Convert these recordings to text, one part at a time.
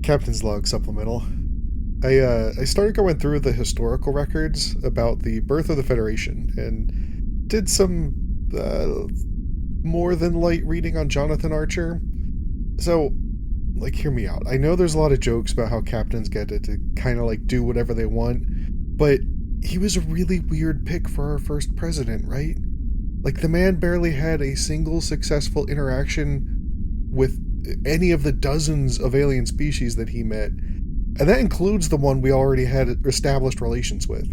Captain's Log supplemental. I started going through the historical records about the birth of the Federation and did some more than light reading on Jonathan Archer. So, hear me out. I know there's a lot of jokes about how captains get to kind of do whatever they want, but he was a really weird pick for our first president, right? The man barely had a single successful interaction with any of the dozens of alien species that he met, and that includes the one we already had established relations with.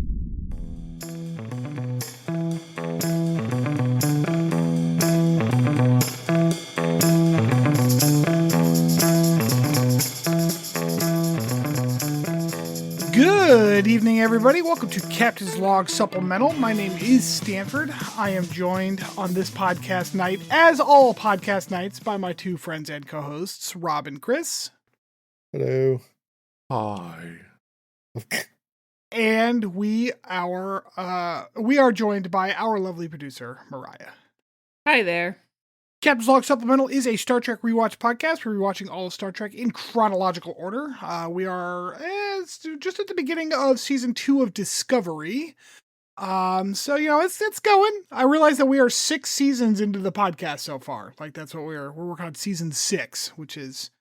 Good evening, everybody. Welcome to Captain's Log Supplemental. My name is Stanford. I am joined on this podcast night, as all podcast nights, by my two friends and co-hosts, Rob and Chris. Hello. Hi. And we are joined by our lovely producer, Mariah. Hi there. Captain's Log Supplemental is a Star Trek rewatch podcast. We're rewatching all of Star Trek in chronological order. We are just at the beginning of season 2 of Discovery. So it's going. I realize that we are 6 seasons into the podcast so far. That's what we're working on season 6, which is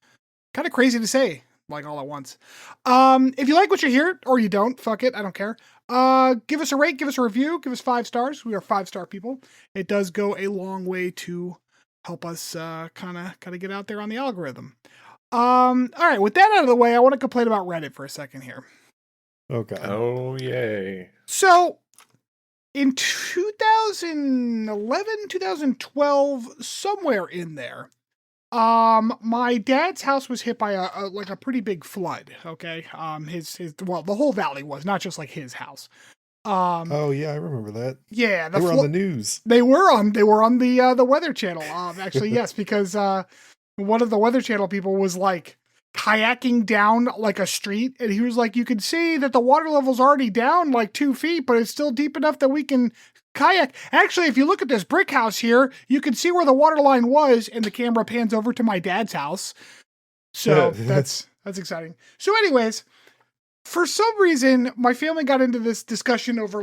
kind of crazy to say, all at once. If you like what you hear, or you don't, fuck it, I don't care. Give us a rate, give us a review, give us 5 stars. We are 5-star people. It does go a long way to help us kind of get out there on the algorithm. All right, with that out of the way, I want to complain about Reddit for a second here. Okay. Oh, yay. So, in 2011, 2012, somewhere in there, my dad's house was hit by a pretty big flood, okay? The whole valley was, not just his house. Oh yeah, I remember that. Yeah, they were on the news. They were on the Weather Channel. Actually, yes, because one of the Weather Channel people was kayaking down a street, and he was you could see that the water level's already down 2 feet, but it's still deep enough that we can kayak. Actually, if you look at this brick house here, you can see where the water line was, and the camera pans over to my dad's house. So that's exciting. So anyways, for some reason, my family got into this discussion over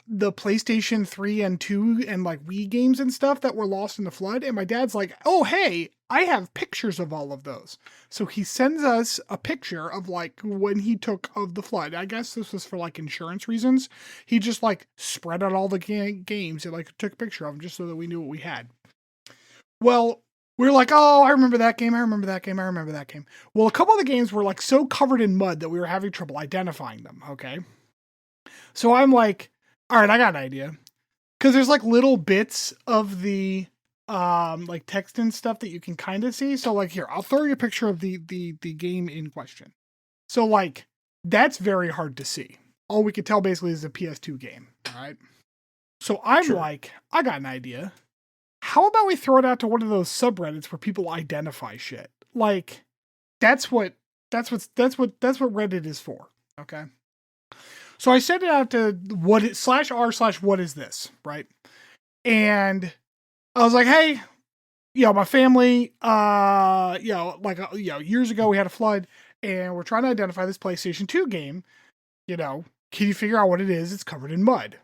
the PlayStation 3 and 2 and Wii games and stuff that were lost in the flood. And my dad's oh, hey, I have pictures of all of those. So he sends us a picture of when he took of the flood. I guess this was for insurance reasons. He just spread out all the games and took a picture of them just so that we knew what we had. Well, we were oh, I remember that game. I remember that game. I remember that game. Well, a couple of the games were so covered in mud that we were having trouble identifying them. Okay. So I'm all right, I got an idea. Cause there's little bits of the, text and stuff that you can kind of see. So here, I'll throw you a picture of the game in question. So that's very hard to see. All we could tell basically is a PS2 game. All right. So I'm Sure. I got an idea. How about we throw it out to one of those subreddits where people identify shit? That's what Reddit is for. Okay. So I sent it out to /r/what is this, right? And I was hey, my family, years ago we had a flood and we're trying to identify this PlayStation 2 game. Can you figure out what it is? It's covered in mud.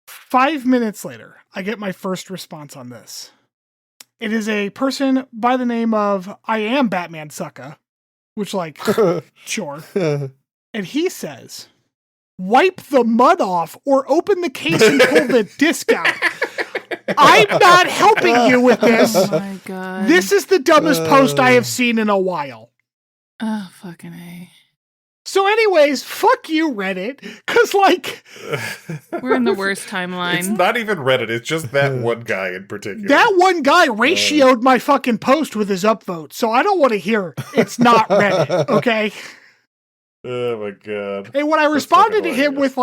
5 minutes later, I get my first response on this. It is a person by the name of I Am Batman Sucka, which sure. And he says, wipe the mud off or open the case and pull the disc out. I'm not helping you with this. Oh my god. This is the dumbest post I have seen in a while. Oh, fucking A. So anyways, fuck you, Reddit. Cause we're in the worst timeline. It's not even Reddit, it's just that one guy in particular. That one guy ratioed my fucking post with his upvote, so I don't want to hear it's not Reddit, okay? Oh my god. And when I responded to him with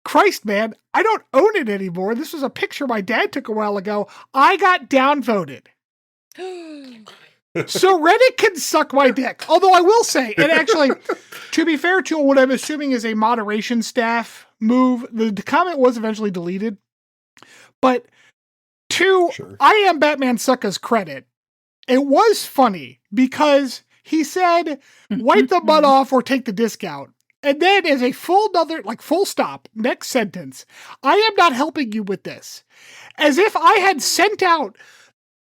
Christ, man, I don't own it anymore. This was a picture my dad took a while ago. I got downvoted. So Reddit can suck my dick. Although I will say, and actually, to be fair to what I'm assuming is a moderation staff move, the comment was eventually deleted. But to I Am Batman Sucka's credit, it was funny because He said, wipe the mud off or take the disc out. And then as a full stop, next sentence, I am not helping you with this. As if I had sent out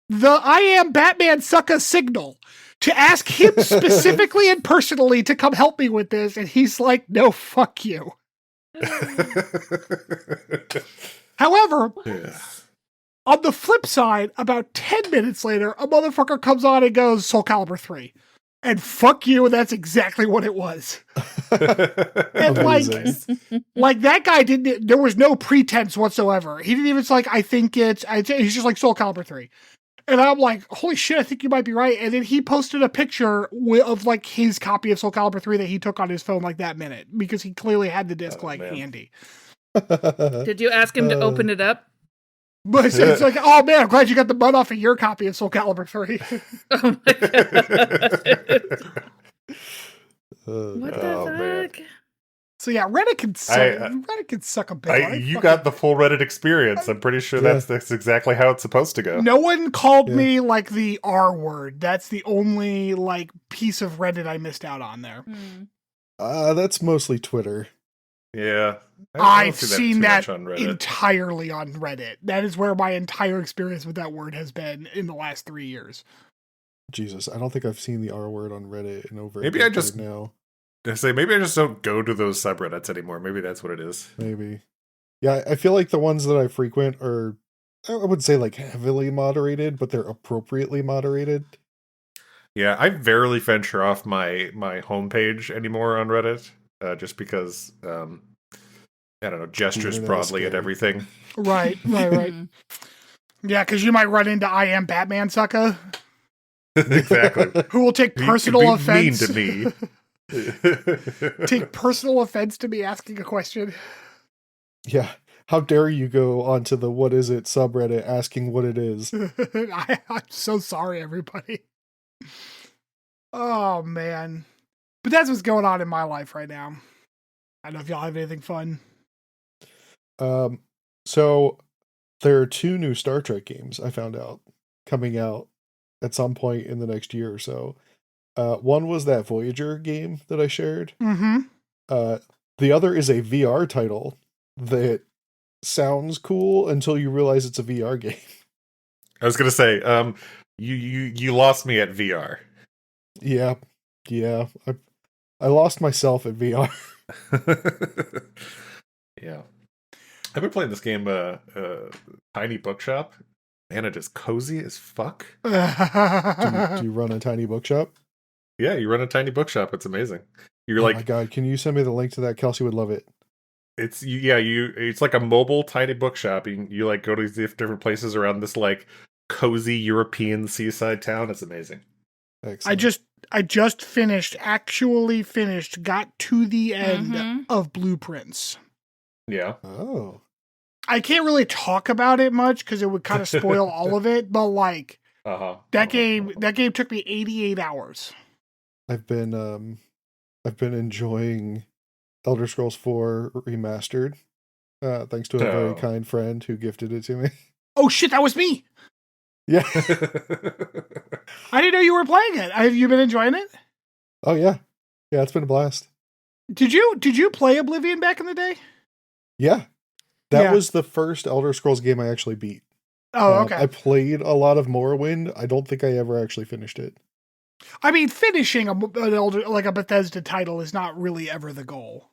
the I am Batman sucker signal to ask him specifically and personally to come help me with this. And he's like, no, fuck you. However, on the flip side, about 10 minutes later, a motherfucker comes on and goes, Soul Calibur 3. And fuck you, and that's exactly what it was. And like that guy there was no pretense whatsoever. He didn't even like, he's just like Soul Calibur 3. And I'm like, holy shit, I think you might be right. And then he posted a picture of like his copy of Soul Calibur 3 that he took on his phone like that minute because he clearly had the disc handy. Did you ask him to open it up? But it's like, oh man, I'm glad you got the mud off of your copy of Soul Calibur 3. Oh my god. What the fuck? Man. So yeah, Reddit can suck. Reddit can suck a bit. You got the full Reddit experience. I'm pretty sure that's exactly how it's supposed to go. No one called me like the R word. That's the only like piece of Reddit I missed out on there. That's mostly Twitter. Yeah. I've seen that entirely on Reddit. That is where my entire experience with that word has been in the last 3 years. Jesus, I don't think I've seen the R word on Reddit in over maybe a I decade just now. Maybe I just don't go to those subreddits anymore. Maybe that's what it is. Maybe. Yeah, I feel like the ones that I frequent are, I would say like heavily moderated, but they're appropriately moderated. Yeah, I rarely venture off my homepage anymore on Reddit, just because I don't know, gestures broadly at everything. Right. Yeah, because you might run into I am Batman sucker. Exactly. Who will take personal offense. Mean to me. Take personal offense to me asking a question. Yeah. How dare you go onto the what is it subreddit asking what it is? I'm so sorry, everybody. Oh, man. But that's what's going on in my life right now. I don't know if y'all have anything fun. So there are 2 new Star Trek games I found out coming out at some point in the next year or so. One was that Voyager game that I shared. Mm-hmm. The other is a VR title that sounds cool until you realize it's a VR game. I was gonna say, you lost me at VR. Yeah. I lost myself at VR. Yeah. I've been playing this game, Tiny Bookshop. Man, it is cozy as fuck. Do you run a tiny bookshop? Yeah, you run a tiny bookshop. It's amazing. You're oh my god, can you send me the link to that? Kelsey would love it. It's like a mobile tiny bookshop. You like go to these different places around this like cozy European seaside town. It's amazing. Excellent. I just got to the end of Blueprints. Yeah. Oh. I can't really talk about it much because it would kind of spoil all of it, but like that game took me 88 hours. I've been enjoying Elder Scrolls 4 Remastered, thanks to a very kind friend who gifted it to me. Oh shit, that was me! Yeah. I didn't know you were playing it. Have you been enjoying it? Oh yeah. Yeah, it's been a blast. Did you play Oblivion back in the day? Yeah. That was the first Elder Scrolls game I actually beat. Oh, okay. I played a lot of Morrowind. I don't think I ever actually finished it. I mean, finishing a Bethesda title is not really ever the goal.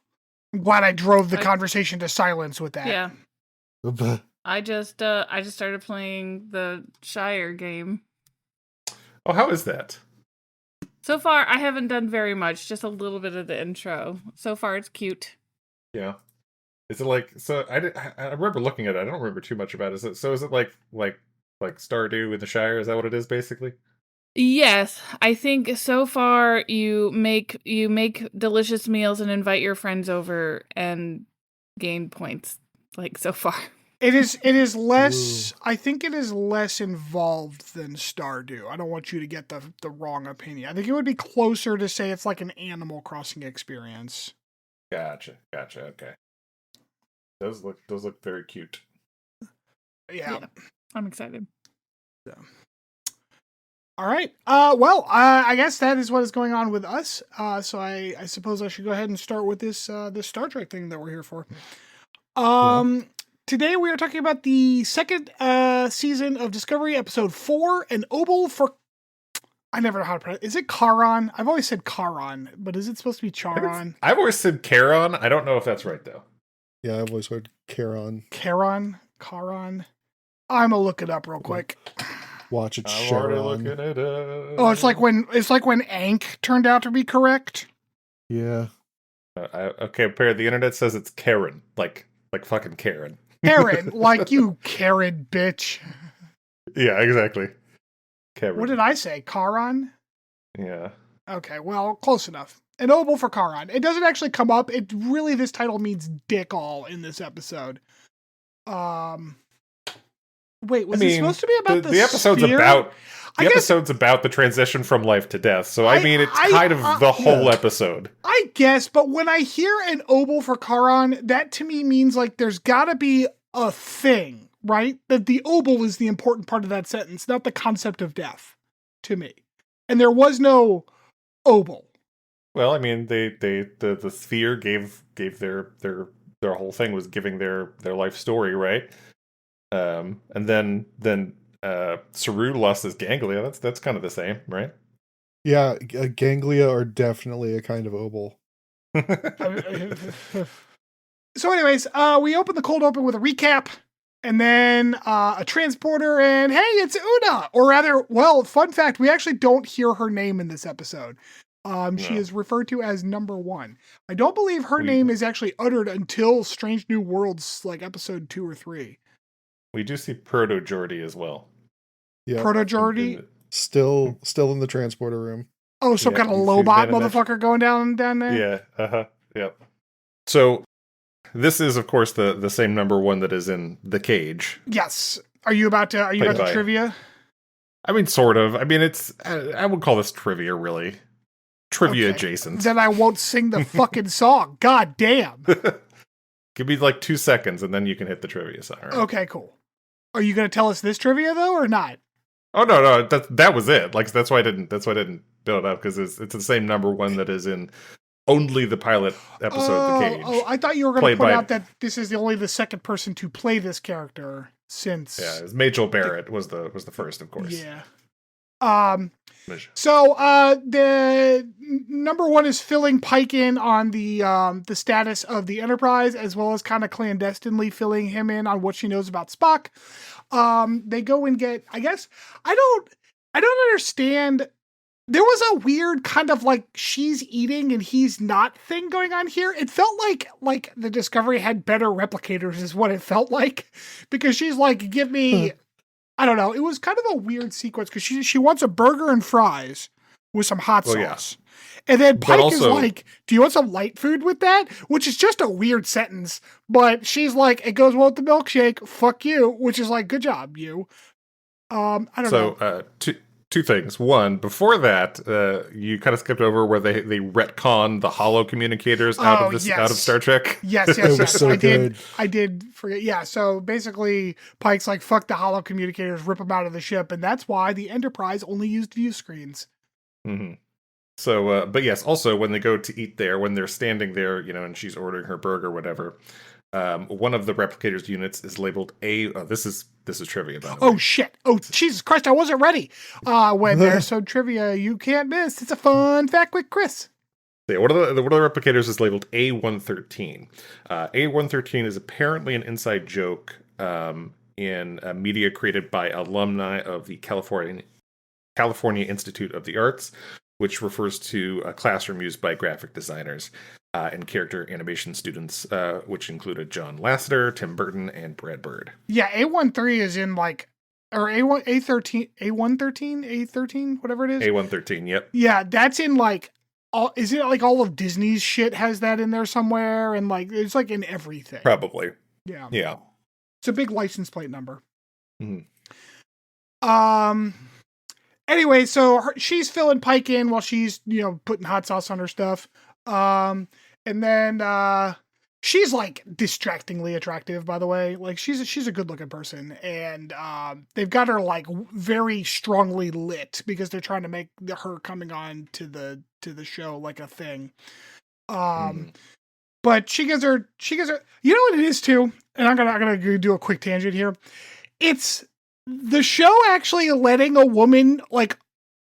I'm glad I drove the conversation to silence with that. Yeah. I just started playing the Shire game. Oh, how is that? So far, I haven't done very much, just a little bit of the intro. So far, it's cute. Yeah. Is it like, so I remember looking at it. I don't remember too much about it. Is it like Stardew in the Shire? Is that what it is basically? Yes, I think so far you make delicious meals and invite your friends over and gain points. Like so far. It is less. Ooh. I think it is less involved than Stardew. I don't want you to get the wrong opinion. I think it would be closer to say it's like an Animal Crossing experience. Gotcha. Okay. Those look very cute. Yeah. I'm excited. So. All right. Well, I guess that is what is going on with us. So I suppose I should go ahead and start with this this Star Trek thing that we're here for. Today we are talking about the second season of Discovery, episode 4, an Obol for. I never know how to pronounce it. Is it Charon? I've always said Charon, but is it supposed to be Charon? I've always said Charon. I don't know if that's right though. Yeah, I've always heard Charon. Charon. I'm gonna look it up real quick. Watch it, I'm already Charon. looking it up. Oh, it's like when Ankh turned out to be correct. Yeah. Okay, the internet says it's Karen, like fucking Karen. Karen, like you Karen bitch. Yeah, exactly. Karen. What did I say? Charon? Yeah. Okay, well, close enough. An Obol for Charon. It doesn't actually come up. It really, this title means dick all in this episode. Wait, was it supposed to be about the episode's sphere? episode's about the transition from life to death. So it's kind of the whole episode. I guess, but when I hear an Obol for Charon, that to me means like there's got to be a thing, right? That the Obol is the important part of that sentence, not the concept of death, to me. And there was no Obol. Well, I mean, the sphere gave their whole thing was giving their life story, right? And then Saru lost his ganglia. That's kind of the same, right? Yeah, ganglia are definitely a kind of Obol. So anyways, we open the cold open with a recap, and then a transporter, and hey, it's Una! Or rather, well, fun fact, we actually don't hear her name in this episode. She is referred to as number 1. I don't believe her name is actually uttered until Strange New Worlds, like episode 2 or 3. We do see Proto-Geordi as well. Yeah. Proto-Geordi? Still in the transporter room. Oh, some kind of Lobot motherfucker going down there? Yeah, yep. So, this is, of course, the same number 1 that is in the cage. Yes. Are you about to trivia? I mean, sort of. I mean, I would call this trivia, really. Trivia adjacent. Then I won't sing the fucking song. God damn. Give me like 2 seconds and then you can hit the trivia song. Right? Okay, cool. Are you going to tell us this trivia though, or not? Oh no, that was it. Like that's why I didn't build it up because it's the same number 1 that is in only the pilot episode, The Cage. Oh, I thought you were going to point out that this is only the second person to play this character since. Yeah, it was Majel Barrett was the first, of course. Yeah. So the number 1 is filling Pike in on the status of the Enterprise, as well as kind of clandestinely filling him in on what she knows about Spock. They go and get, I guess, I don't understand. There was a weird kind of like she's eating and he's not thing going on here. It felt like the Discovery had better replicators is what it felt like, because she's like, give me, I don't know. It was kind of a weird sequence because she wants a burger and fries with some hot sauce. Yeah. And then Pike is like, do you want some light food with that? Which is just a weird sentence. But she's like, it goes well with the milkshake. Fuck you. Which is like, good job, you. I don't know. So, two things. One, before that, you kind of skipped over where they retcon the holo communicators out of Star Trek. Yes. So I did forget. Yeah. So basically, Pike's like, fuck the holo communicators, rip them out of the ship, and that's why the Enterprise only used view screens. Mm-hmm. So, but yes, also when they go to eat there, when they're standing there, and she's ordering her burger, whatever. One of the replicators units is labeled A. Oh, this is trivia, by the way. Oh shit! Oh Jesus Christ! I wasn't ready. When there's some trivia you can't miss, it's a fun fact with Chris. Yeah, one of the replicators is labeled A113. A113 is apparently an inside joke in media created by alumni of the California Institute of the Arts, which refers to a classroom used by graphic designers and character animation students, which included John Lasseter, Tim Burton, and Brad Bird. Yeah, A13 is in like, or A13, whatever it is. A113, yep. Yeah, that's in like, is it like all of Disney's shit has that in there somewhere? And like, it's like in everything. Probably. Yeah. Yeah. It's a big license plate number. Mm-hmm. Anyway, so she's filling Pike in while she's, putting hot sauce on her stuff. And then she's like distractingly attractive, by the way. Like she's a good looking person, and they've got her like very strongly lit because they're trying to make her coming on to the show like a thing. But she gives her. You know what it is too, and I'm gonna do a quick tangent here. It's the show actually letting a woman like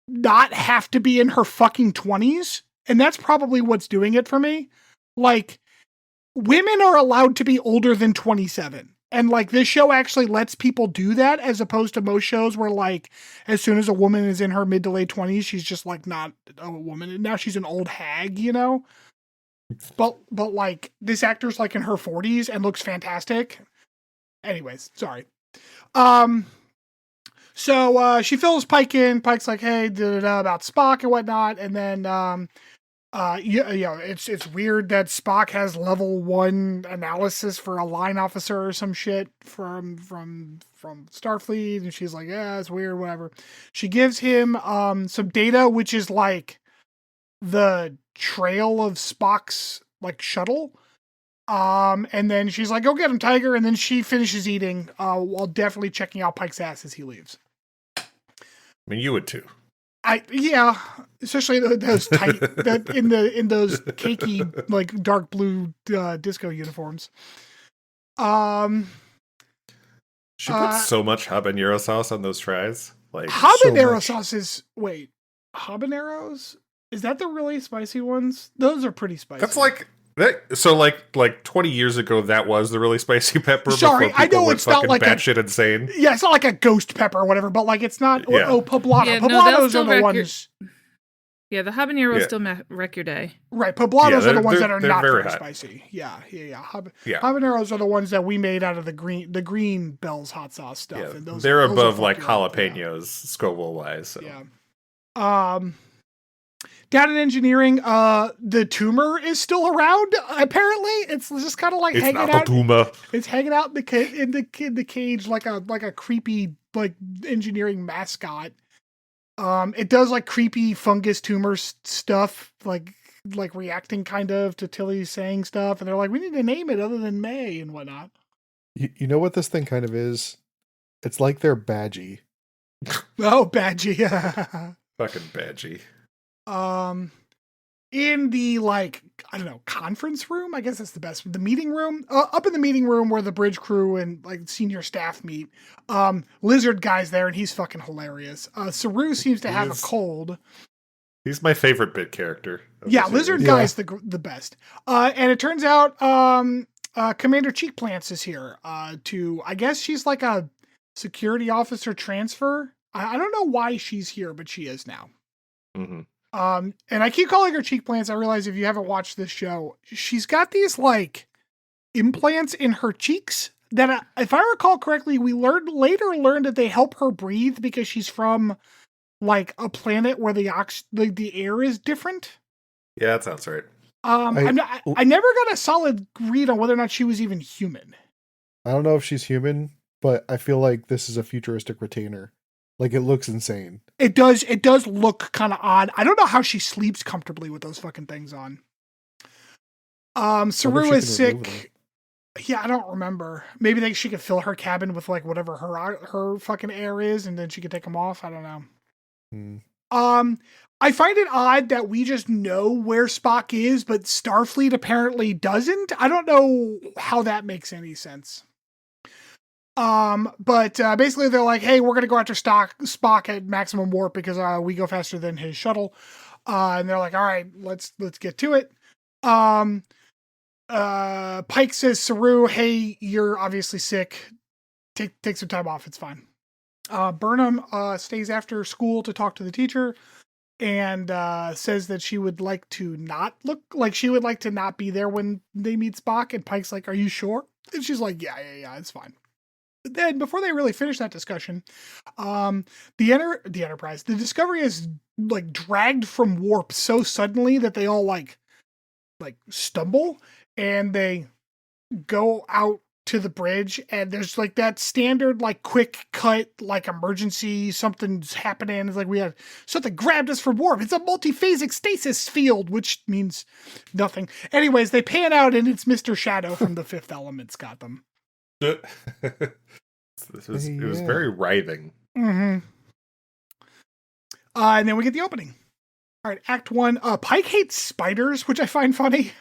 not have to be in her fucking 20s, and that's probably what's doing it for me. Like, women are allowed to be older than 27. And like this show actually lets people do that, as opposed to most shows where like as soon as a woman is in her mid to late 20s, she's just like not a woman. And now she's an old hag, you know? But like this actor's like in her 40s and looks fantastic. Anyways, sorry. So she fills Pike in. Pike's like, hey, about Spock and whatnot. And then it's weird that Spock has level 1 analysis for a line officer or some shit from Starfleet, and she's like, yeah, it's weird, whatever. She gives him some data, which is like the trail of Spock's like shuttle. And then she's like, go get him, Tiger, and then she finishes eating while definitely checking out Pike's ass as he leaves. I mean, you would too. Yeah, especially those tight in those cakey like dark blue disco uniforms. She put so much habanero sauce on those fries. Like habanero sauce is habaneros? Is that the really spicy ones? Those are pretty spicy. That's like that. So like 20 years ago, that was the really spicy pepper. Sorry, I know it's not like batshit insane. Yeah, it's not like a ghost pepper or whatever, but like it's not. Yeah. Oh, poblano. Yeah, Poblanos are the ones. Yeah, the habanero still wreck your day. Right, poblanos are the ones that are not very hot. spicy. Yeah. Habaneros are the ones that we made out of the green Bell's hot sauce stuff. Yeah, and they're above like jalapenos, Scoville wise. So. Yeah. Down in engineering, the tumor is still around. Apparently, it's just kind of like it's hanging not out. A tumor. It's hanging out in the cage like a creepy like engineering mascot. It does like creepy fungus tumor stuff, like reacting kind of to Tilly saying stuff, and they're like, we need to name it other than May and whatnot. You know what this thing kind of is? It's like they're Badgie. Oh, Badgie. Fucking Badgie. In the like, I don't know, conference room, I guess that's the best. The meeting room, up in the meeting room where the bridge crew and like senior staff meet. Lizard guy's there and he's fucking hilarious. Saru seems to have a cold. He's my favorite bit character. Yeah, Lizard guy's the best. And it turns out, Commander Cheek Plants is here, I guess she's like a security officer transfer. I don't know why she's here, but she is now. Mm-hmm. And I keep calling her Cheek Plants. I realize if you haven't watched this show, she's got these like implants in her cheeks that, if I recall correctly, we later learned that they help her breathe because she's from like a planet where the air is different. Yeah, that sounds right. I never got a solid read on whether or not she was even human. I don't know if she's human, but I feel like this is a futuristic retainer. Like, it looks insane. It does look kind of odd. I don't know how she sleeps comfortably with those fucking things on. Saru is sick. Yeah, I don't remember. Maybe she could fill her cabin with like whatever her fucking air is, and then she could take them off. I don't know. I find it odd that we just know where Spock is, but Starfleet apparently doesn't. I don't know how that makes any sense. But basically they're like, hey, we're going to go after Spock at maximum warp because we go faster than his shuttle. And they're like, all right, let's get to it. Pike says, Saru, hey, you're obviously sick. Take some time off. It's fine. Burnham stays after school to talk to the teacher and says that she would like to not be there when they meet Spock. And Pike's like, are you sure? And she's like, yeah, it's fine. Then, before they really finish that discussion, the Discovery is like dragged from warp so suddenly that they all like stumble and they go out to the bridge, and there's like that standard like quick cut like emergency, something's happening. It's like we had something grabbed us from warp. It's a multiphasic stasis field, which means nothing. Anyways, they pan out and it's Mr. Shadow from The Fifth Element's got them. It was very writhing. Mm-hmm. And then we get the opening. All right, Act 1. Pike hates spiders, which I find funny.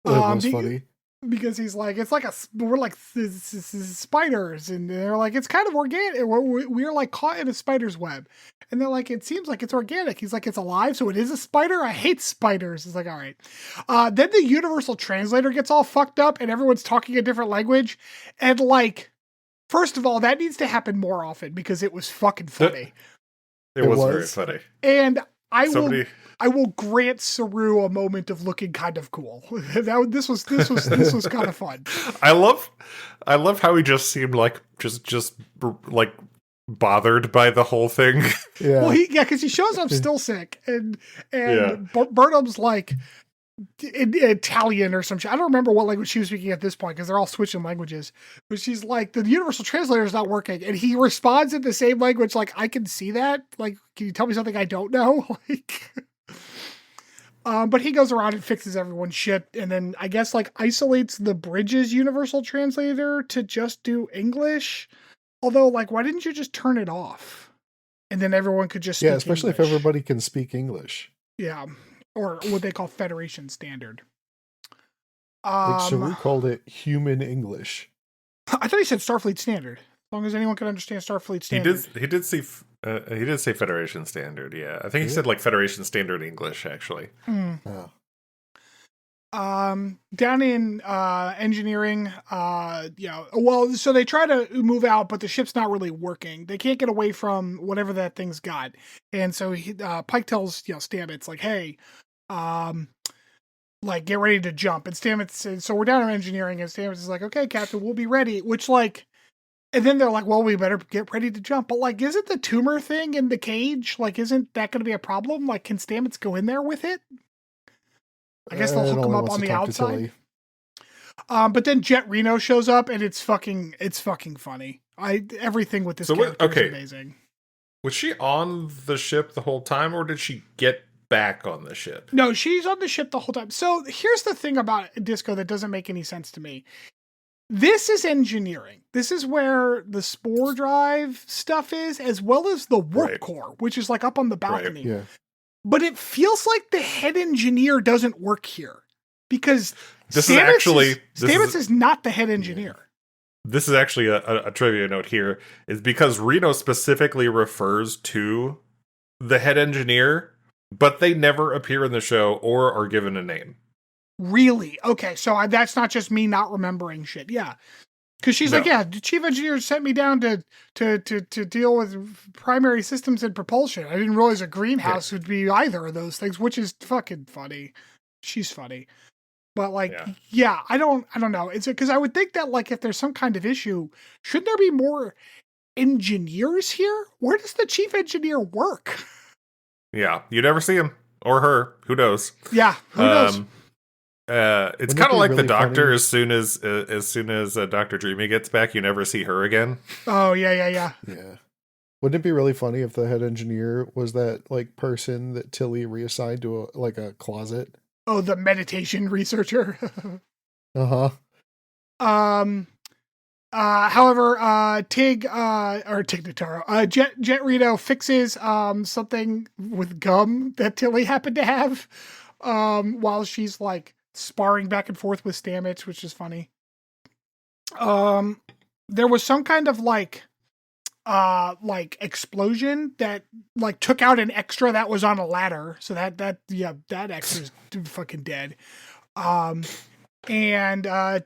It was funny. Because he's like, it's like we're like spiders, and they're like, it's kind of organic. We're like caught in a spider's web, and they're like, it seems like it's organic. He's like, it's alive, so it is a spider. I hate spiders. It's like, all right. Then the universal translator gets all fucked up, and everyone's talking a different language, and like, first of all, that needs to happen more often because it was fucking funny. It was very funny, and I will grant Saru a moment of looking kind of cool. This was kind of fun. I love how he just seemed like just like bothered by the whole thing. Yeah. Well, because he shows up still sick, and Burnham's like in Italian or some shit. I don't remember what language she was speaking at this point because they're all switching languages. But she's like, the universal translator is not working, and he responds in the same language. Like, I can see that. Like, can you tell me something I don't know? Like. But he goes around and fixes everyone's shit, and then I guess like isolates the bridge's universal translator to just do English. Although, like, why didn't you just turn it off? And then everyone could just speak especially English. if everybody can speak English. Yeah, or what they call Federation Standard. Saru called it human English. I thought he said Starfleet Standard. As long as anyone can understand Starfleet Standard. He did say Federation Standard. Yeah, I think he said like Federation Standard English actually. Oh. Down in engineering, so they try to move out, but the ship's not really working. They can't get away from whatever that thing's got, and so Pike tells Stamets like, "Hey, like get ready to jump." And Stamets says, "So we're down in engineering," and Stamets is like, "Okay, Captain, we'll be ready." Which like. And then they're like, well, we better get ready to jump. But, like, isn't the tumor thing in the cage, like, isn't that going to be a problem? Like, can Stamets go in there with it? I guess they'll hook him up on the outside. But then Jet Reno shows up, and it's fucking funny. Everything with this character is amazing. Was she on the ship the whole time, or did she get back on the ship? No, she's on the ship the whole time. So here's the thing about Disco that doesn't make any sense to me. This is engineering. This is where the spore drive stuff is, as well as the warp core, which is like up on the balcony. Right. Yeah. But it feels like the head engineer doesn't work here because Stamets is not the head engineer. This is actually a trivia note here, is because Reno specifically refers to the head engineer, but they never appear in the show or are given a name. Really? Okay, so that's not just me not remembering shit. Yeah, because she's like, yeah, the chief engineer sent me down to deal with primary systems and propulsion. I didn't realize a greenhouse would be either of those things, which is fucking funny. She's funny, but like, I don't know. It's because I would think that like if there's some kind of issue, shouldn't there be more engineers here? Where does the chief engineer work? Yeah, you never see him or her. Who knows? Yeah, who knows? It's kind of like really the Doctor. Funny? As soon as Dr. Dreamy gets back, you never see her again. Oh yeah. Yeah. Wouldn't it be really funny if the head engineer was that like person that Tilly reassigned to a closet? Oh, the meditation researcher. However, Tig Notaro, Jet Reno fixes something with gum that Tilly happened to have while she's like sparring back and forth with Stamets, which is funny. There was some kind of like explosion that like took out an extra that was on a ladder. So that extra's fucking dead. And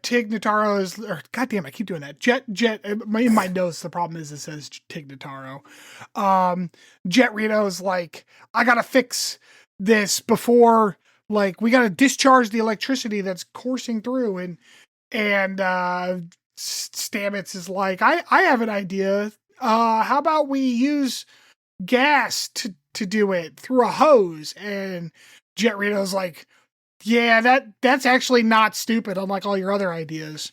Tig Notaro is, goddamn, I keep doing that. Jet, in my notes, the problem is it says Tig Notaro. Jet Reno is like, I gotta fix this before, like, we gotta discharge the electricity that's coursing through. And Stamets is like, I have an idea. How about we use gas to do it through a hose? And Jet Reno's like, yeah, that's actually not stupid, unlike all your other ideas.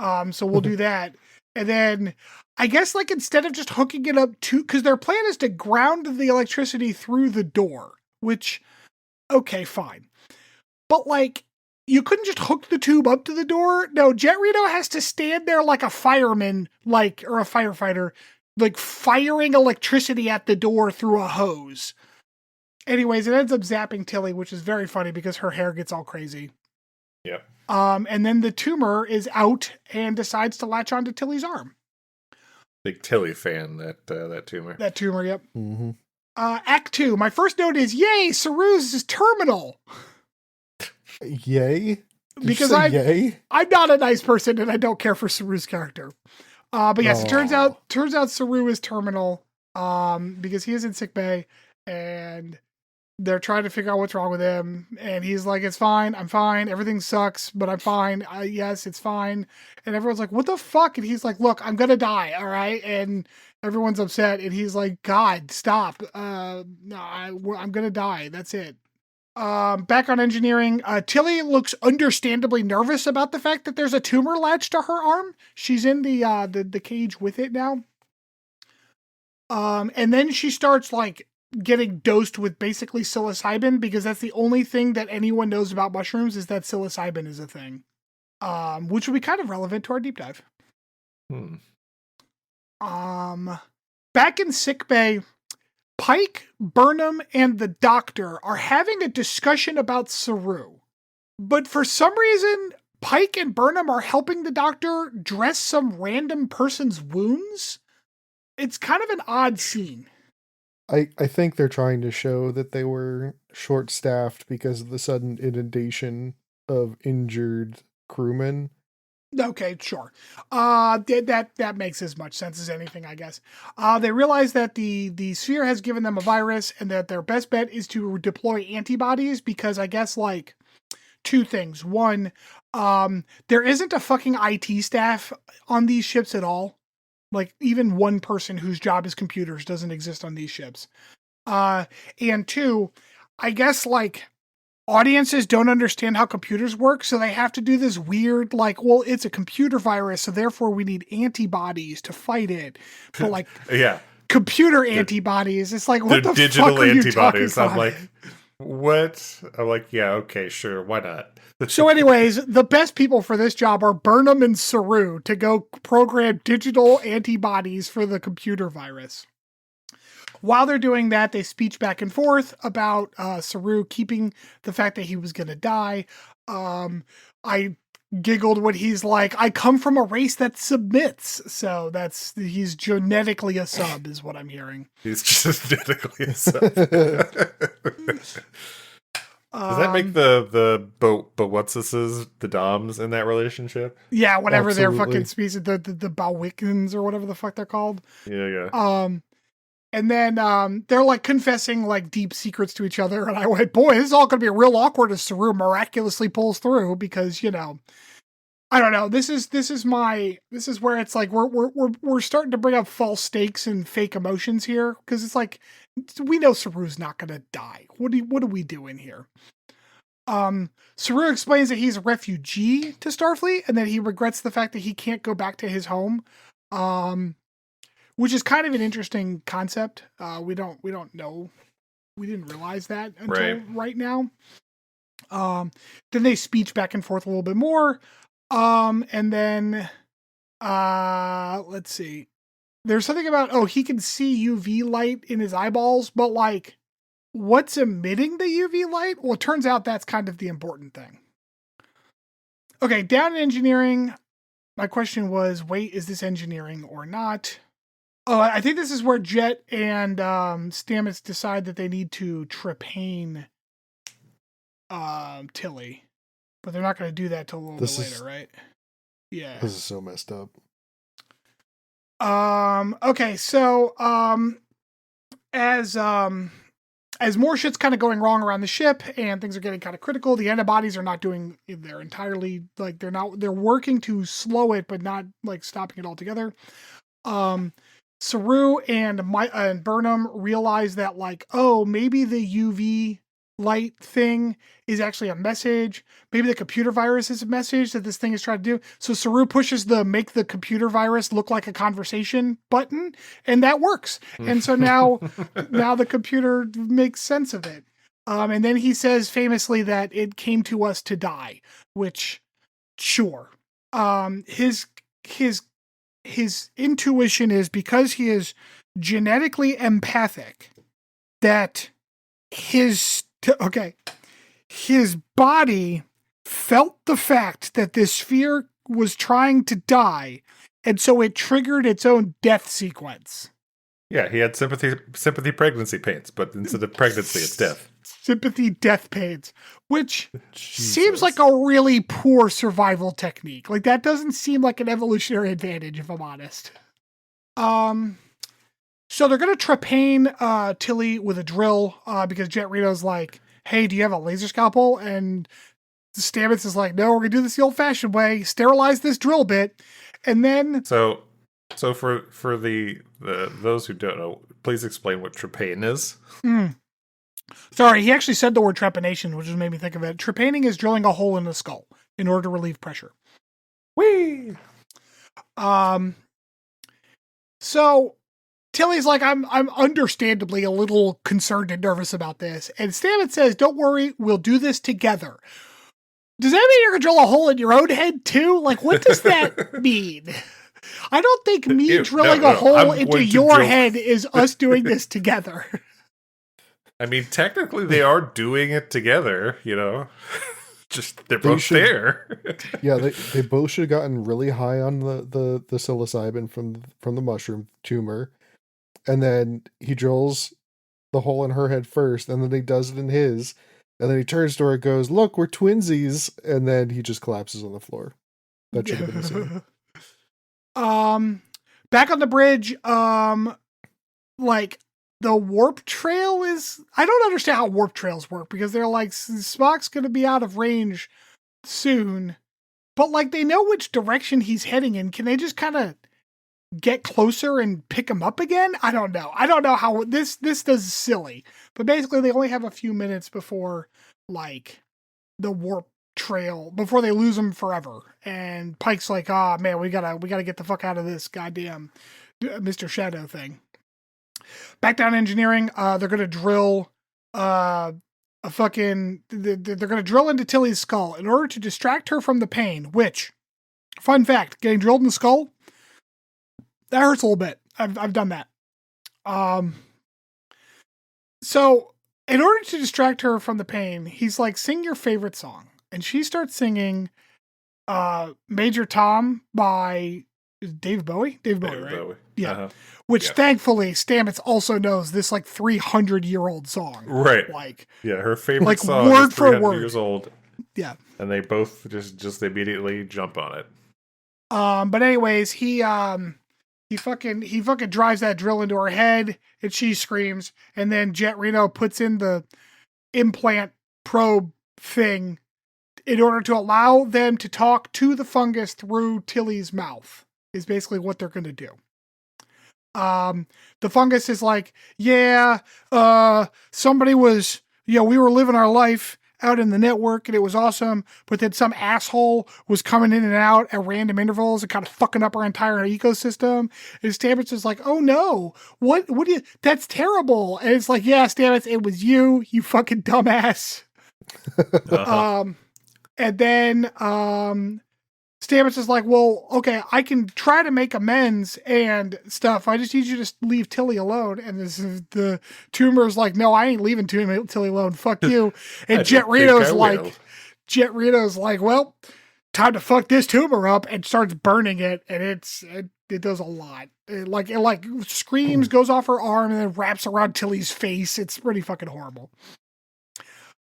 So we'll do that. And then I guess like instead of just hooking it up to, because their plan is to ground the electricity through the door, which, okay, fine. But like, you couldn't just hook the tube up to the door. No, Jet Reno has to stand there like a fireman, like, or a firefighter, like firing electricity at the door through a hose. Anyways, it ends up zapping Tilly, which is very funny because her hair gets all crazy. Yep. And then the tumor is out and decides to latch onto Tilly's arm. Big Tilly fan, that tumor. That tumor, yep. Mm-hmm. Act 2. My first note is, yay, Saru's is terminal. Yay? Because yay? I'm not a nice person and I don't care for Saru's character. But yes, it turns out Saru is terminal because he is in sickbay and they're trying to figure out what's wrong with him. And he's like, it's fine. I'm fine. Everything sucks, but I'm fine. Yes, it's fine. And everyone's like, what the fuck? And he's like, look, I'm going to die. All right. And everyone's upset. And he's like, God, stop. No, I'm going to die. That's it. Back on engineering, Tilly looks understandably nervous about the fact that there's a tumor latched to her arm. She's in the cage with it now. And then she starts like getting dosed with basically psilocybin because that's the only thing that anyone knows about mushrooms is that psilocybin is a thing. Which would be kind of relevant to our deep dive. Back in sickbay, Pike, Burnham, and the doctor are having a discussion about Saru. But for some reason, Pike and Burnham are helping the doctor dress some random person's wounds. It's kind of an odd scene. I think they're trying to show that they were short-staffed because of the sudden inundation of injured crewmen. Okay, sure. That makes as much sense as anything, I guess. They realize that the sphere has given them a virus and that their best bet is to deploy antibodies because I guess like two things. One, there isn't a fucking IT staff on these ships at all. Like even one person whose job is computers doesn't exist on these ships. And two, I guess like audiences don't understand how computers work, so they have to do this weird, like, well, it's a computer virus, so therefore we need antibodies to fight it. But like, yeah, computer antibodies, it's like, what the digital fuck are you antibodies. talking I'm about? like, what? I'm like, yeah, okay, sure, why not? So anyways, the best people for this job are Burnham and Saru to go program digital antibodies for the computer virus. While they're doing that, they speech back and forth about Saru keeping the fact that he was going to die. I giggled when he's like, I come from a race that submits. So he's genetically a sub is what I'm hearing. He's just genetically a sub. Does that make but what's this is the Doms in that relationship? Yeah, whatever Absolutely. their fucking species, the Balwickens or whatever the fuck they're called. Yeah. And then they're like confessing like deep secrets to each other. And I went, boy, this is all going to be real awkward as Saru miraculously pulls through because, you know, I don't know. This is where it's like we're starting to bring up false stakes and fake emotions here because it's like we know Saru's not going to die. What are we doing here? Saru explains that he's a refugee to Starfleet and that he regrets the fact that he can't go back to his home. Which is kind of an interesting concept. We don't know. We didn't realize that until right now. Then they speech back and forth a little bit more. And then, let's see. There's something about, he can see UV light in his eyeballs, but like, what's emitting the UV light? Well, it turns out that's kind of the important thing. Okay, down in engineering, my question was, wait, is this engineering or not? Oh, I think this is where Jet and Stamets decide that they need to trepane Tilly. But they're not going to do that till a little bit later, right? Yeah. This is so messed up. Okay, so as more shit's kind of going wrong around the ship and things are getting kind of critical, the antibodies are not doing, they're entirely, like, they're working to slow it, but not, like, stopping it altogether. Saru and Burnham realize that, like, oh, maybe the UV light thing is actually a message. Maybe the computer virus is a message that this thing is trying to do. So Saru pushes the make the computer virus look like a conversation button, and that works. And so now the computer makes sense of it. And then he says famously that it came to us to die, which sure. His intuition is because he is genetically empathic that his body felt the fact that this sphere was trying to die, and so it triggered its own death sequence. Yeah, he had sympathy pregnancy pains, but instead of pregnancy, it's death. Sympathy death pains, which seems like a really poor survival technique. Like, that doesn't seem like an evolutionary advantage, if I'm honest. So they're going to trepane Tilly with a drill because Jet Reno's like, hey, do you have a laser scalpel? And Stamets is like, no, we're going to do this the old-fashioned way. Sterilize this drill bit. And then... So for the those who don't know, please explain what trepane is. Sorry, he actually said the word trepanation, which just made me think of it. Trepaning is drilling a hole in the skull in order to relieve pressure. Whee! So Tilly's like, I'm understandably a little concerned and nervous about this. And Stamets says, don't worry, we'll do this together. Does that mean you're going to drill a hole in your own head too? Like, what does that mean? I don't think drilling a hole into your head is us doing this together. I mean, technically they are doing it together, Just they're both there. Yeah, they both should have gotten really high on the psilocybin from the mushroom tumor. And then he drills the hole in her head first, and then he does it in his. And then he turns to her and goes, look, we're twinsies. And then he just collapses on the floor. That should have been the scene. Back on the bridge, the warp trail is... I don't understand how warp trails work, because they're like, Spock's going to be out of range soon. But, they know which direction he's heading in. Can they just kind of get closer and pick him up again? I don't know. I don't know how... This does silly. But basically, they only have a few minutes before, the warp trail, before they lose him forever. And Pike's like, man, we gotta get the fuck out of this goddamn Mr. Shadow thing. Back down engineering, they're gonna drill they're gonna drill into Tilly's skull in order to distract her from the pain, which, fun fact, getting drilled in the skull, that hurts a little bit. I've done that. So in order to distract her from the pain, he's like, sing your favorite song. And she starts singing Major Tom by Dave Bowie? Dave Bowie, right? Bowie. Yeah. Uh-huh. Which thankfully Stamets also knows this 300-year-old song. Right. Her favorite song word is for 300 word. years old. Yeah. And they both just immediately jump on it. But anyways, he fucking drives that drill into her head, and she screams, and then Jet Reno puts in the implant probe thing in order to allow them to talk to the fungus through Tilly's mouth, is basically what they're going to do. The fungus is like, somebody was, we were living our life out in the network and it was awesome, but then some asshole was coming in and out at random intervals and kind of fucking up our entire ecosystem. And Stamets is like, oh no, what do you, that's terrible. And it's like, yeah, Stamets, it was you fucking dumbass. And then, Stamets is like, well, okay, I can try to make amends and stuff. I just need you to leave Tilly alone. And the tumor's like, no, I ain't leaving Tilly alone. Fuck you. And Jet Reno's like, well, time to fuck this tumor up, and starts burning it. And it does a lot. It screams, goes off her arm, and then wraps around Tilly's face. It's pretty fucking horrible.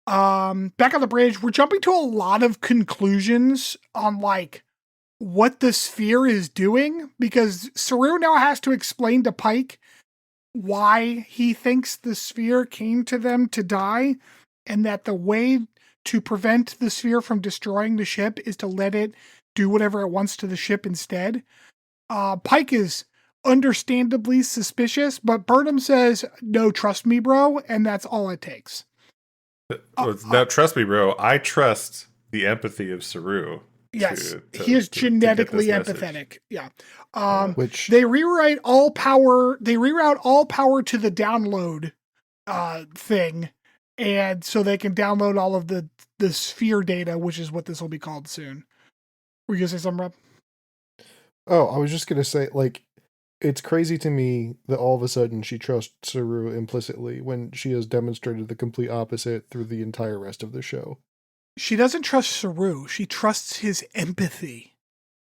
Back on the bridge, we're jumping to a lot of conclusions on what the sphere is doing, because Saru now has to explain to Pike why he thinks the sphere came to them to die, and that the way to prevent the sphere from destroying the ship is to let it do whatever it wants to the ship instead. Pike is understandably suspicious, but Burnham says, no, trust me, bro, and that's all it takes. Now, trust me, bro. I trust the empathy of Saru. Yes, he is genetically empathetic. Yeah. Which They reroute all power to the download thing, and so they can download all of the sphere data, which is what this will be called soon. Were you gonna say something, Rob? I was just gonna say, like, it's crazy to me that all of a sudden she trusts Saru implicitly when she has demonstrated the complete opposite through the entire rest of the show. She doesn't trust Saru. She trusts his empathy.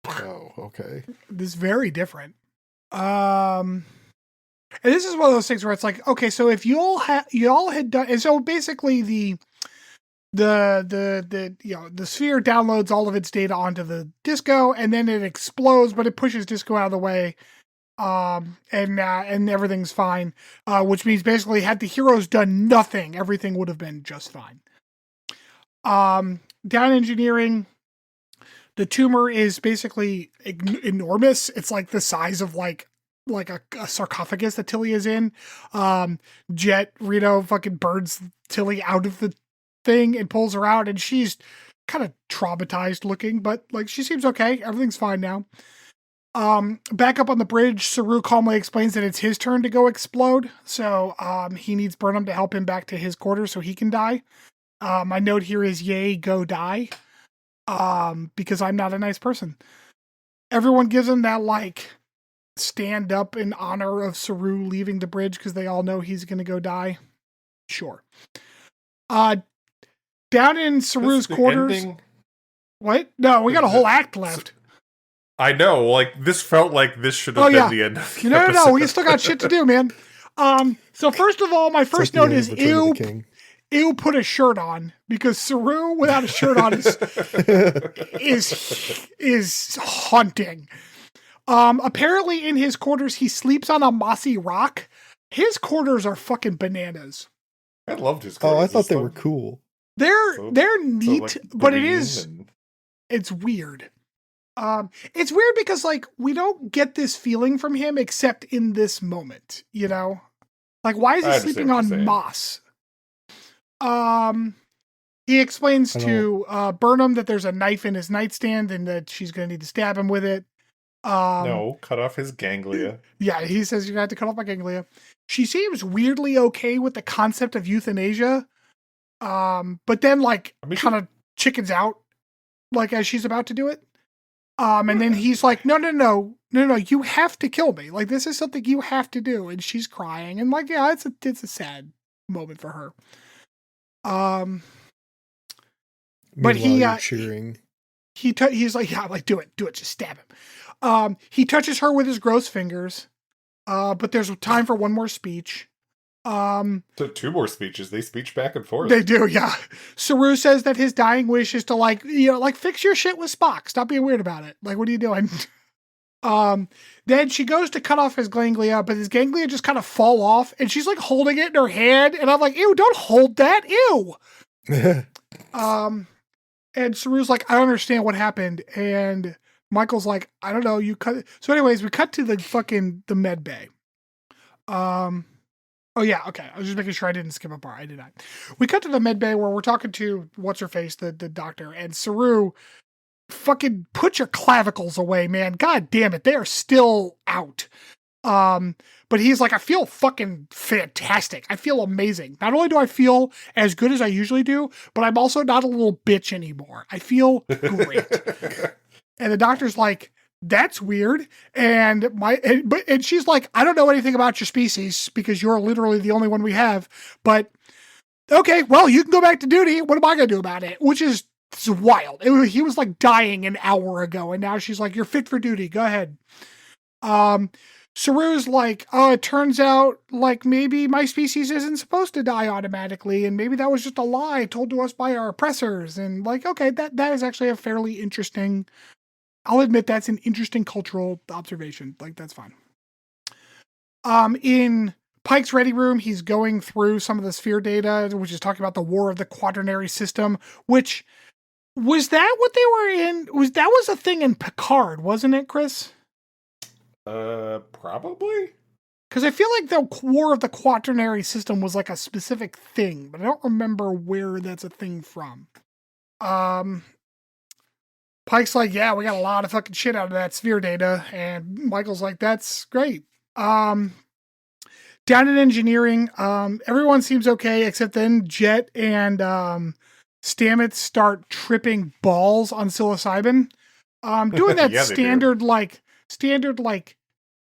Oh, okay. This is very different. And this is one of those things where it's like, okay, so if you all had done, and so basically the sphere downloads all of its data onto the disco, and then it explodes, but it pushes disco out of the way, and everything's fine. Which means basically, had the heroes done nothing, everything would have been just fine. Down engineering, the tumor is basically enormous. It's like the size of like a sarcophagus that Tilly is in. Jet Reno fucking burns Tilly out of the thing and pulls her out, and she's kind of traumatized looking, but like she seems okay. Everything's fine now. Back up on the bridge, Saru calmly explains that it's his turn to go explode. So he needs Burnham to help him back to his quarters so he can die. My note here is yay, go die. Because I'm not a nice person. Everyone gives him that like stand up in honor of Saru leaving the bridge because they all know he's going to go die. Sure. Down in Saru's quarters. Ending? What? No, we got a whole act left. I know. Like this felt like this should have been the end of the episode. No. We still got shit to do, man. So first of all, my first note is ew, put a shirt on, because Saru without a shirt on is haunting. Apparently in his quarters, he sleeps on a mossy rock. His quarters are fucking bananas. I loved his quarters. Oh, I thought they were cool. They're neat, but it's weird. It's weird because like we don't get this feeling from him except in this moment, you know? Like why is he sleeping on moss? He explains to Burnham that there's a knife in his nightstand and that she's going to need to stab him with it. No, cut off his ganglia. Yeah, he says you're going to have to cut off my ganglia. She seems weirdly okay with the concept of euthanasia. But then like kind of chickens out like as she's about to do it. And then he's like, no, you have to kill me. Like this is something you have to do. And she's crying and like, yeah, it's a sad moment for her. But cheering. He's like, yeah, like do it, just stab him. He touches her with his gross fingers. But there's time for one more speech. So two more speeches. They speech back and forth. They do, yeah. Saru says that his dying wish is to like fix your shit with Spock. Stop being weird about it. Like, what are you doing? Then she goes to cut off his ganglia, but his ganglia just kind of fall off, and she's like holding it in her hand, and I'm like, ew, don't hold that, ew. And Saru's like, I don't understand what happened, and Michael's like, I don't know, you cut it. So anyways, we cut to the med bay. Oh yeah, okay. I was just making sure I didn't skip a part. I did not. We cut to the med bay where we're talking to what's-her-face, the doctor, and Saru, fucking put your clavicles away, man. God damn it. They are still out. But he's like, I feel fucking fantastic. I feel amazing. Not only do I feel as good as I usually do, but I'm also not a little bitch anymore. I feel great. And the doctor's like, that's weird. And she's like, I don't know anything about your species because you're literally the only one we have. But okay, well, you can go back to duty. What am I going to do about it? Which is wild. He was like dying an hour ago, and now she's like, you're fit for duty. Go ahead. Saru's like, oh, it turns out like maybe my species isn't supposed to die automatically, and maybe that was just a lie told to us by our oppressors. And like, okay, that is actually a fairly interesting, I'll admit that's an interesting cultural observation. Like, that's fine. In Pike's ready room, he's going through some of the sphere data, which is talking about the war of the quaternary system, which was that what they were in? That was a thing in Picard, wasn't it, Chris? Probably. Because I feel like the war of the quaternary system was like a specific thing, but I don't remember where that's a thing from. Pike's like, yeah, we got a lot of fucking shit out of that sphere data. And Michael's like, that's great. Down in engineering, everyone seems okay, except then Jet and Stamets start tripping balls on psilocybin. Doing that Yeah, standard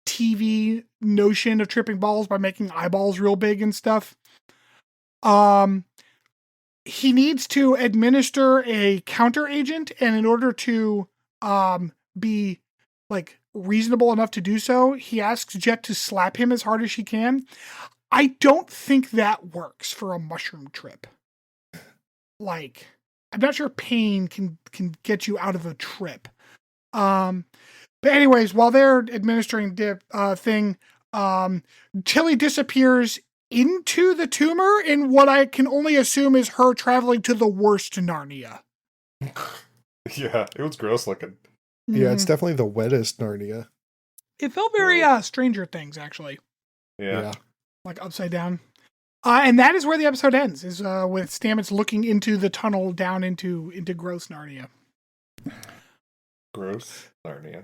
TV notion of tripping balls by making eyeballs real big and stuff. He needs to administer a counter agent, and in order to be like reasonable enough to do so, he asks Jet to slap him as hard as she can. I don't think that works for a mushroom trip. Like, I'm not sure pain can get you out of a trip. But anyways, while they're administering thing, Tilly disappears into the tumor in what I can only assume is her traveling to the worst Narnia. Yeah, it was gross looking. Yeah, it's definitely the wettest Narnia. It felt very Stranger Things, actually. Yeah. Like upside down. And that is where the episode ends, is with Stamets looking into the tunnel down into gross Narnia. Gross Narnia.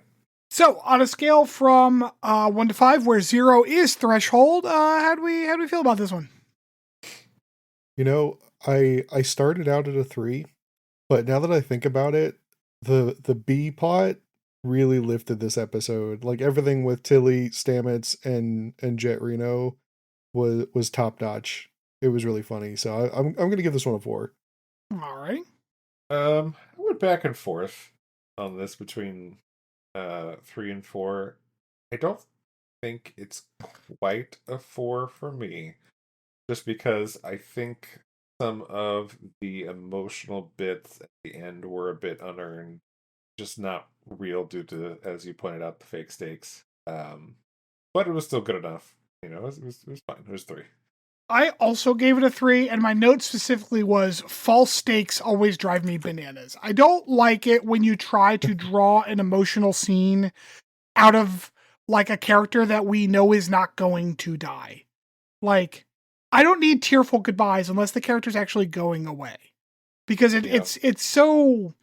So, on a scale from 1 to 5, where 0 is threshold, how do we feel about this one? You know, I started out at a 3, but now that I think about it, the B plot really lifted this episode. Like everything with Tilly, Stamets, and Jet Reno was top notch. It was really funny. So I'm gonna give this one a 4. All right. I went back and forth on this between 3 and 4. I don't think it's quite a 4 for me, just because I think some of the emotional bits at the end were a bit unearned, just not real due to, as you pointed out, the fake stakes. But it was still good enough. You know, it was fine. It was 3. I also gave it a 3, and my note specifically was false stakes always drive me bananas. I don't like it when you try to draw an emotional scene out of like a character that we know is not going to die. Like, I don't need tearful goodbyes unless the character's actually going away. Because it's so,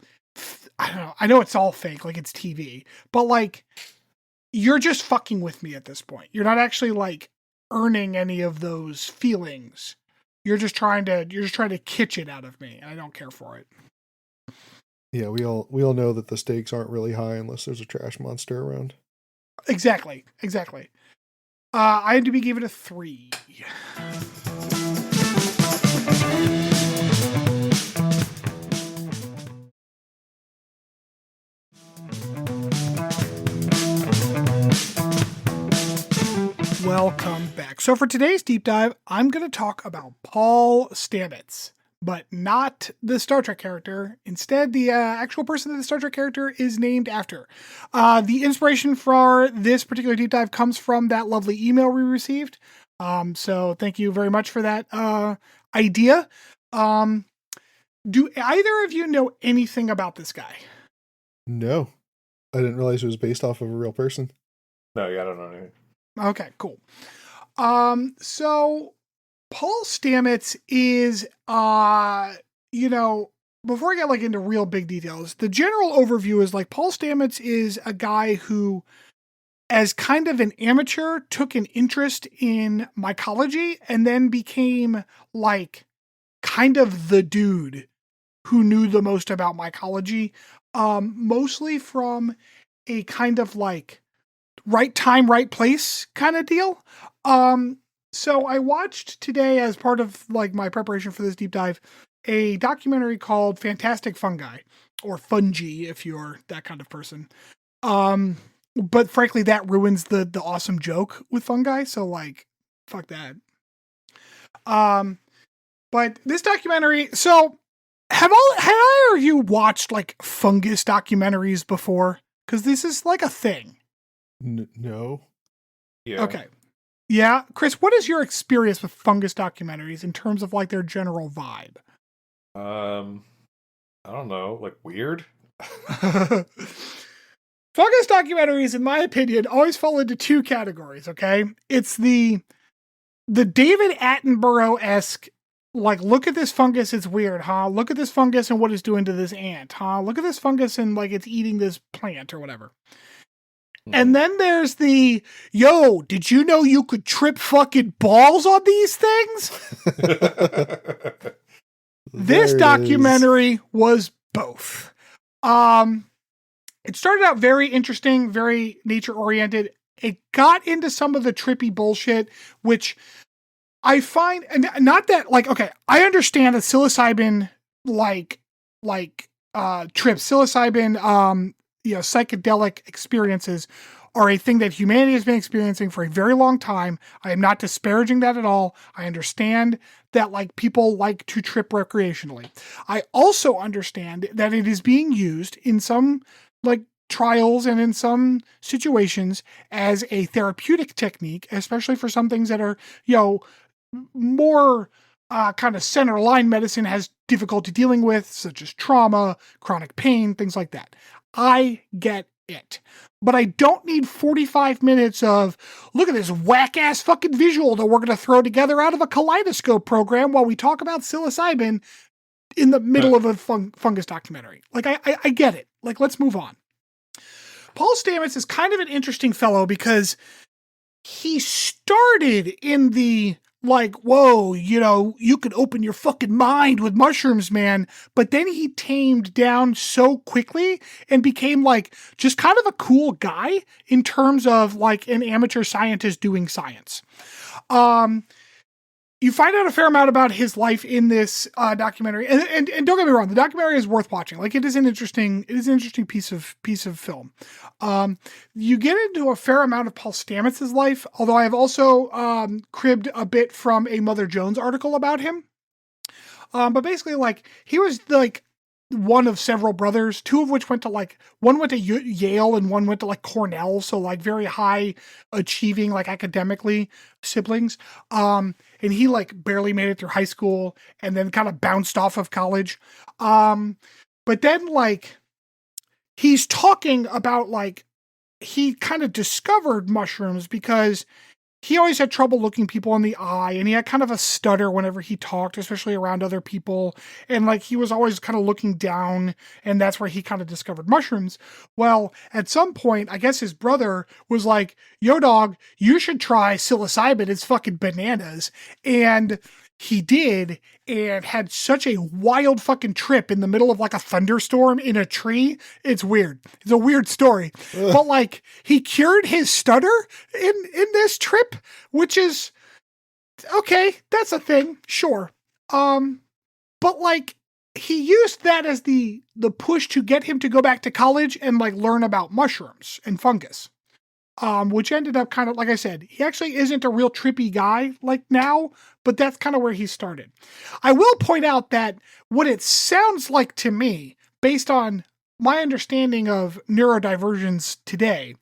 I don't know. I know it's all fake, like it's TV, but like, you're just fucking with me at this point. You're not actually like earning any of those feelings. You're just trying to kitsch it out of me, and I don't care for it. Yeah, we all know that the stakes aren't really high unless there's a trash monster around. Exactly. IMDb gave it a 3. Welcome back. So for today's deep dive, I'm going to talk about Paul Stamets, but not the Star Trek character. Instead, the actual person that the Star Trek character is named after. The inspiration for this particular deep dive comes from that lovely email we received. So thank you very much for that idea. Do either of you know anything about this guy? No, I didn't realize it was based off of a real person. No, yeah, I don't know anything. Okay, cool. So Paul Stamets is, before I get like into real big details, the general overview is like Paul Stamets is a guy who, as kind of an amateur, took an interest in mycology and then became like kind of the dude who knew the most about mycology, mostly from a kind of like right time, right place kind of deal. So I watched today, as part of like my preparation for this deep dive, a documentary called Fantastic Fungi, or Fungi if you're that kind of person. But frankly, that ruins the awesome joke with fungi. So like, fuck that. But this documentary, so have either of you watched like fungus documentaries before? Because this is like a thing. No. Yeah. Okay. Yeah. Chris, what is your experience with fungus documentaries in terms of like their general vibe? I don't know, like weird. Fungus documentaries, in my opinion, always fall into two categories, okay? It's the David Attenborough-esque, like, look at this fungus, it's weird, huh? Look at this fungus and what it's doing to this ant, huh? Look at this fungus and, like, it's eating this plant or whatever. And then there's the, yo, did you know you could trip fucking balls on these things? This documentary was both. It started out very interesting, very nature-oriented. It got into some of the trippy bullshit, which I find, and not that, like, okay, I understand that psilocybin, trips, psilocybin, psychedelic experiences are a thing that humanity has been experiencing for a very long time. I am not disparaging that at all. I understand that, like, people like to trip recreationally. I also understand that it is being used in some, like, trials and in some situations as a therapeutic technique, especially for some things that are, more kind of center line medicine has difficulty dealing with, such as trauma, chronic pain, things like that. I get it. But I don't need 45 minutes of, look at this whack-ass fucking visual that we're going to throw together out of a kaleidoscope program while we talk about psilocybin in the middle of a fungus documentary. Like, I get it. Like, let's move on. Paul Stamets is kind of an interesting fellow because he started in the, like, whoa, you could open your fucking mind with mushrooms, man. But then he tamed down so quickly and became, like, just kind of a cool guy in terms of, like, an amateur scientist doing science. You find out a fair amount about his life in this documentary, and don't get me wrong, the documentary is worth watching. Like, it is an interesting piece of film. You get into a fair amount of Paul Stamets' life, although I have also cribbed a bit from a Mother Jones article about him. But basically, like, he was like one of several brothers, two of which went to, like, one went to Yale and one went to, like, Cornell, so, like, very high achieving, like, academically siblings. And he, like, barely made it through high school and then kind of bounced off of college. But then, like, he's talking about, like, he kind of discovered mushrooms because he always had trouble looking people in the eye, and he had kind of a stutter whenever he talked, especially around other people. And, like, he was always kind of looking down, and that's where he kind of discovered mushrooms. Well, at some point, I guess his brother was like, yo, dog, you should try psilocybin. It's fucking bananas. And he did, and had such a wild fucking trip in the middle of, like, a thunderstorm in a tree. It's weird. It's a weird story. Ugh. But, like, he cured his stutter in this trip, which is okay. That's a thing. Sure. But, like, he used that as the push to get him to go back to college and, like, learn about mushrooms and fungus. Which ended up kind of, like I said, he actually isn't a real trippy guy like now, but that's kind of where he started. I will point out that what it sounds like to me, based on my understanding of neurodivergence today,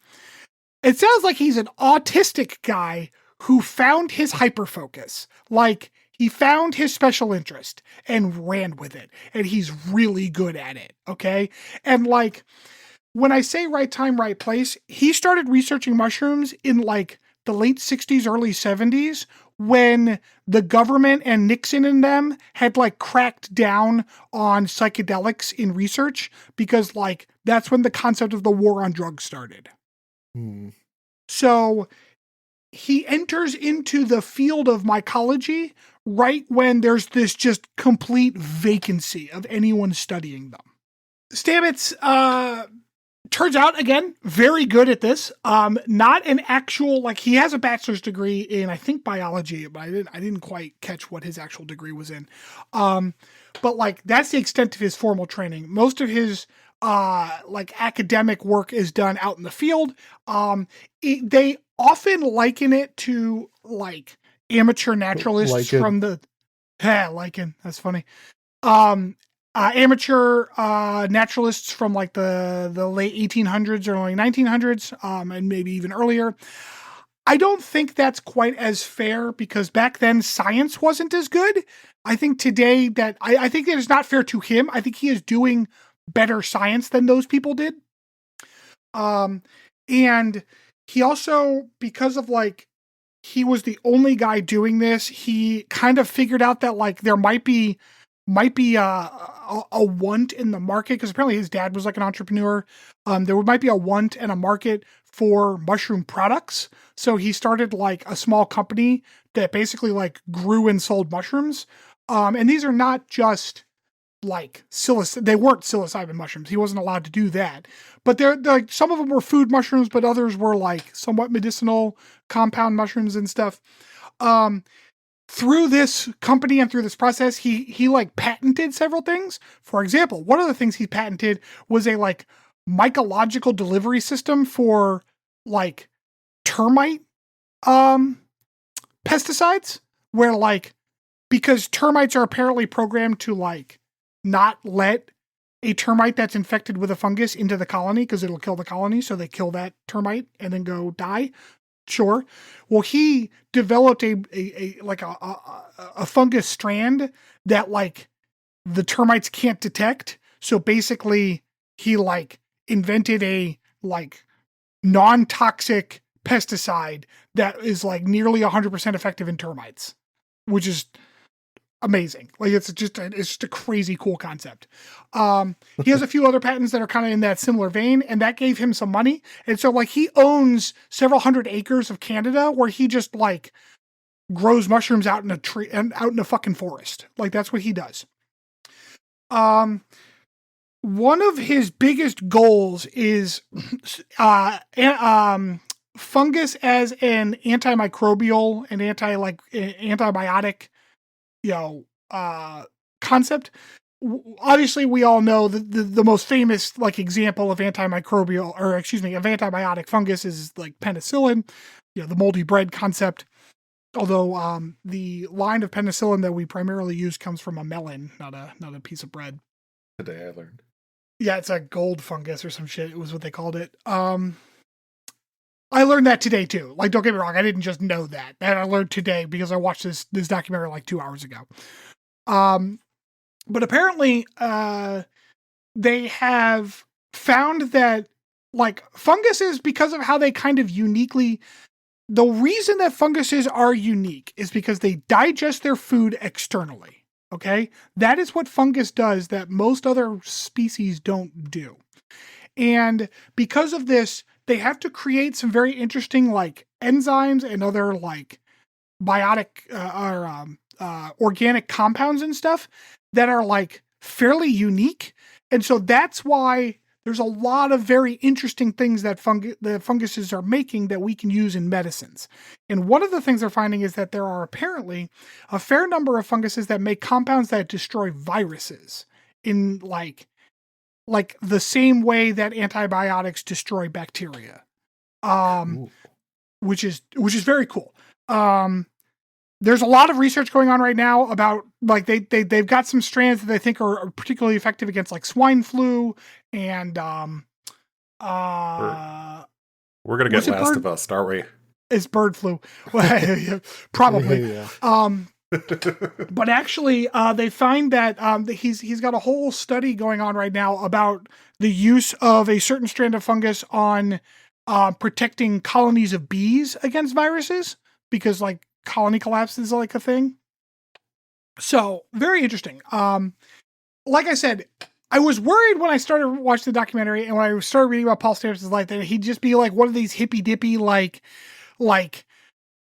it sounds like he's an autistic guy who found his hyperfocus. Like, he found his special interest and ran with it, and he's really good at it, okay? And, like, when I say right time, right place, he started researching mushrooms in, like, the late 60s, early 70s, when the government and Nixon and them had, like, cracked down on psychedelics in research, because, like, that's when the concept of the war on drugs started. So he enters into the field of mycology right when there's this just complete vacancy of anyone studying them. Stamets, turns out, again, very good at this. Not an actual, like, he has a bachelor's degree in, I think, biology, but I didn't quite catch what his actual degree was in. But, like, that's the extent of his formal training. Most of his, like, academic work is done out in the field. They often liken it to, like, amateur naturalists from the, lichen, that's funny. Amateur naturalists from, like, the late 1800s or early 1900s, and maybe even earlier. I don't think that's quite as fair, because back then science wasn't as good. I think today that I think that it's not fair to him. I think he is doing better science than those people did. And he also, because of like, he was the only guy doing this, he kind of figured out that like there might be a want in the market, because apparently his dad was like an entrepreneur. There might be a want and a market for mushroom products. So he started like a small company that basically like grew and sold mushrooms. And these are not just like they weren't psilocybin mushrooms. He wasn't allowed to do that. But they're like, some of them were food mushrooms, but others were like somewhat medicinal compound mushrooms and stuff. Through this company and through this process, he like patented several things. For example, one of the things he patented was a like mycological delivery system for like termite pesticides, where like, because termites are apparently programmed to like not let a termite that's infected with a fungus into the colony because it'll kill the colony. So they kill that termite and then go die. Sure. Well, he developed a fungus strand that like the termites can't detect. So basically he like invented a like non-toxic pesticide that is like nearly 100% effective in termites, which is amazing. Like it's just a crazy cool concept. He has a few other patents that are kind of in that similar vein, and that gave him some money. And so like he owns several hundred acres of Canada where he just like grows mushrooms out in a tree and out in a fucking forest. Like that's what he does. One of his biggest goals is fungus as an antimicrobial and antibiotic, concept. Obviously, we all know that the most famous like example of antibiotic fungus is like penicillin, the moldy bread concept. Although the line of penicillin that we primarily use comes from a melon, not a piece of bread. Today I learned. Yeah, it's a gold fungus or some shit. It was what they called it. I learned that today too. Like, don't get me wrong, I didn't just know that. That I learned today because I watched this documentary like 2 hours ago. But apparently, they have found that like funguses, because of how they kind of uniquely, the reason that funguses are unique is because they digest their food externally. Okay. That is what fungus does that most other species don't do. And because of this, they have to create some very interesting like enzymes and other like biotic organic compounds and stuff that are like fairly unique. And so that's why there's a lot of very interesting things that the funguses are making that we can use in medicines. And one of the things they're finding is that there are apparently a fair number of funguses that make compounds that destroy viruses in like the same way that antibiotics destroy bacteria. Which is very cool. There's a lot of research going on right now about like they've got some strands that they think are particularly effective against like swine flu and we're gonna get Last of Us, aren't we? It's bird flu. Probably. Yeah. But actually they find that he's got a whole study going on right now about the use of a certain strand of fungus on protecting colonies of bees against viruses, because like colony collapse is like a thing. So very interesting. Like I said, I was worried when I started watching the documentary and when I started reading about Paul Stamets' life that he'd just be like one of these hippy dippy like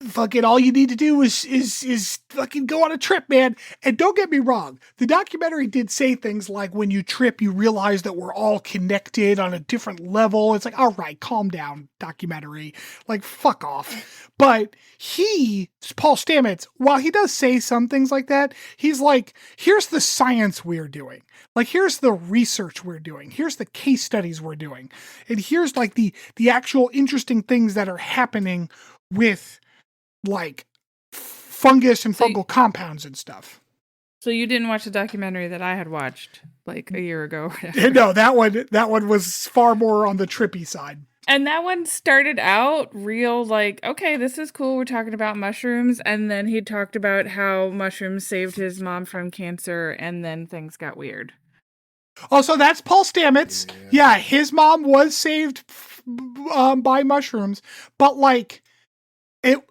fucking all you need to do is fucking go on a trip, man. And don't get me wrong, the documentary did say things like when you trip, you realize that we're all connected on a different level. It's like, all right, calm down, documentary. Like, fuck off. But Paul Stamets, while he does say some things like that, he's like, here's the science we're doing. Like, here's the research we're doing. Here's the case studies we're doing. And here's like the actual interesting things that are happening with like fungus and fungal compounds and stuff. So you didn't watch the documentary that I had watched like a year ago? No, that one was far more on the trippy side. And that one started out real like, okay, this is cool. We're talking about mushrooms. And then he talked about how mushrooms saved his mom from cancer. And then things got weird. Oh, so that's Paul Stamets. Yeah, his mom was saved by mushrooms, but like it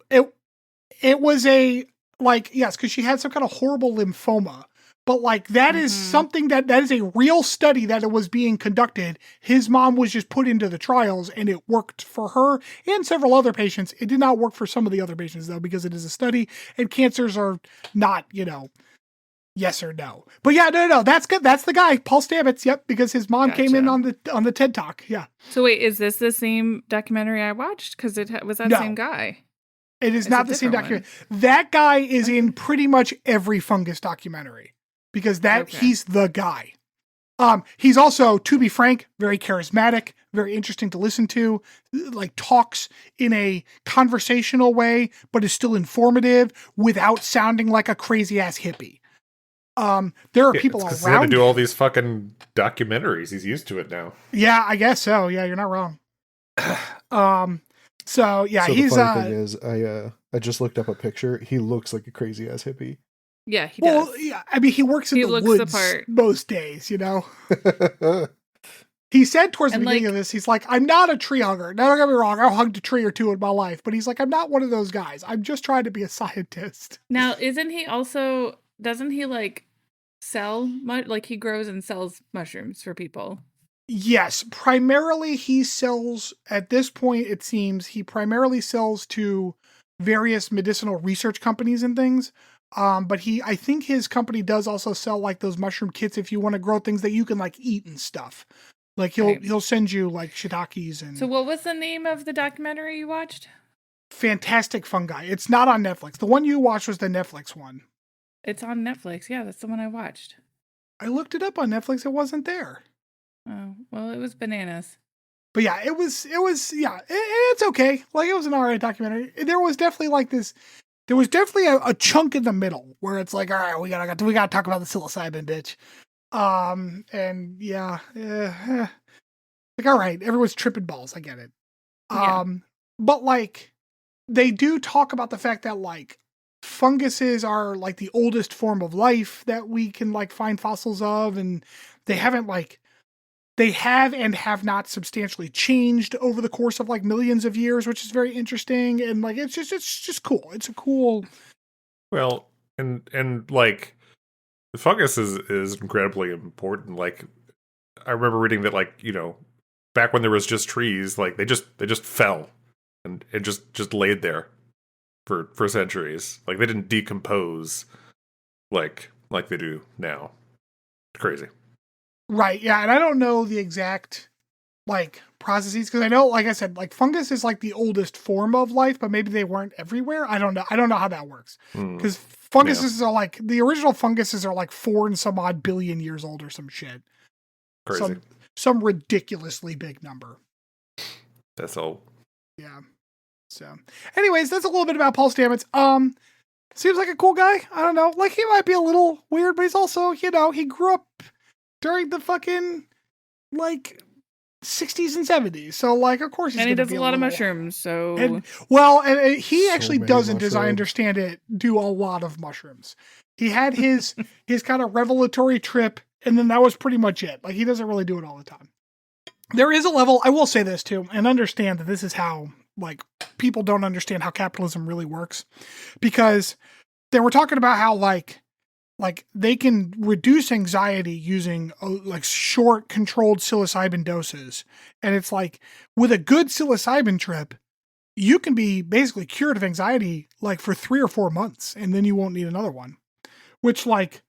was a like yes, because she had some kind of horrible lymphoma. But like that is something that is a real study that it was being conducted. His mom was just put into the trials and it worked for her and several other patients. It did not work for some of the other patients though, because it is a study and cancers are not, yes or no. But yeah, no, that's good. That's the guy, Paul Stamets. Yep, because his mom came in on the TED Talk. Yeah. So wait, is this the same documentary I watched? Because it was that same guy. It is not the same documentary. That guy is in pretty much every fungus documentary. Because he's the guy. He's also, to be frank, very charismatic, very interesting to listen to, like talks in a conversational way, but is still informative without sounding like a crazy ass hippie. There are people around. He had to do all these fucking documentaries. He's used to it now. Yeah, I guess so. Yeah, you're not wrong. So yeah, so he's. The funny thing is, I just looked up a picture. He looks like a crazy ass hippie. Yeah, he does. Well, yeah, I mean, he works in the woods most days, He said towards the beginning of this, he's like, I'm not a tree hugger. Now, don't get me wrong, I've hugged a tree or two in my life, but he's like, I'm not one of those guys. I'm just trying to be a scientist. Now, doesn't he like sell, like he grows and sells mushrooms for people? Yes, primarily he sells, at this point, it seems, he primarily sells to various medicinal research companies and things. But I think his company does also sell like those mushroom kits if you want to grow things that you can like eat and stuff. Like he'll send you like shiitakes and. So what was the name of the documentary you watched? Fantastic Fungi. It's not on Netflix. The one you watched was the Netflix one. It's on Netflix. Yeah, that's the one I watched. I looked it up on Netflix. It wasn't there. Oh, well, it was bananas. But yeah, it's okay. Like it was an alright documentary. There was definitely like this. There was definitely a chunk in the middle where it's like, all right, we gotta talk about the psilocybin, bitch. And yeah, like all right, everyone's tripping balls. I get it. But like they do talk about the fact that like funguses are like the oldest form of life that we can like find fossils of, and they have and have not substantially changed over the course of like millions of years, which is very interesting. And like, it's just cool. It's a cool. Well, and like the fungus is incredibly important. Like I remember reading that like, back when there was just trees, like they just fell and it just laid there for centuries. Like they didn't decompose like they do now. It's crazy. Right, yeah, and I don't know the exact like processes because I know, like I said, like fungus is like the oldest form of life, but maybe they weren't everywhere. I don't know how that works because funguses are like the original funguses are like 4 and some odd billion years old or some shit. Crazy. Some ridiculously big number. That's all. Yeah. So, anyways, that's a little bit about Paul Stamets. Seems like a cool guy. I don't know. Like he might be a little weird, but he's also, he grew up during the fucking like 60s and 70s. So like, of course, he does a lot of mushrooms. So and he actually doesn't, mushrooms. as I understand it, do a lot of mushrooms. He had his kind of revelatory trip, and then that was pretty much it. Like he doesn't really do it all the time. There is a level, I will say this too, and understand that this is how like people don't understand how capitalism really works, because they were talking about how like they can reduce anxiety using like short controlled psilocybin doses. And it's like with a good psilocybin trip, you can be basically cured of anxiety like for 3 or 4 months, and then you won't need another one. Which like,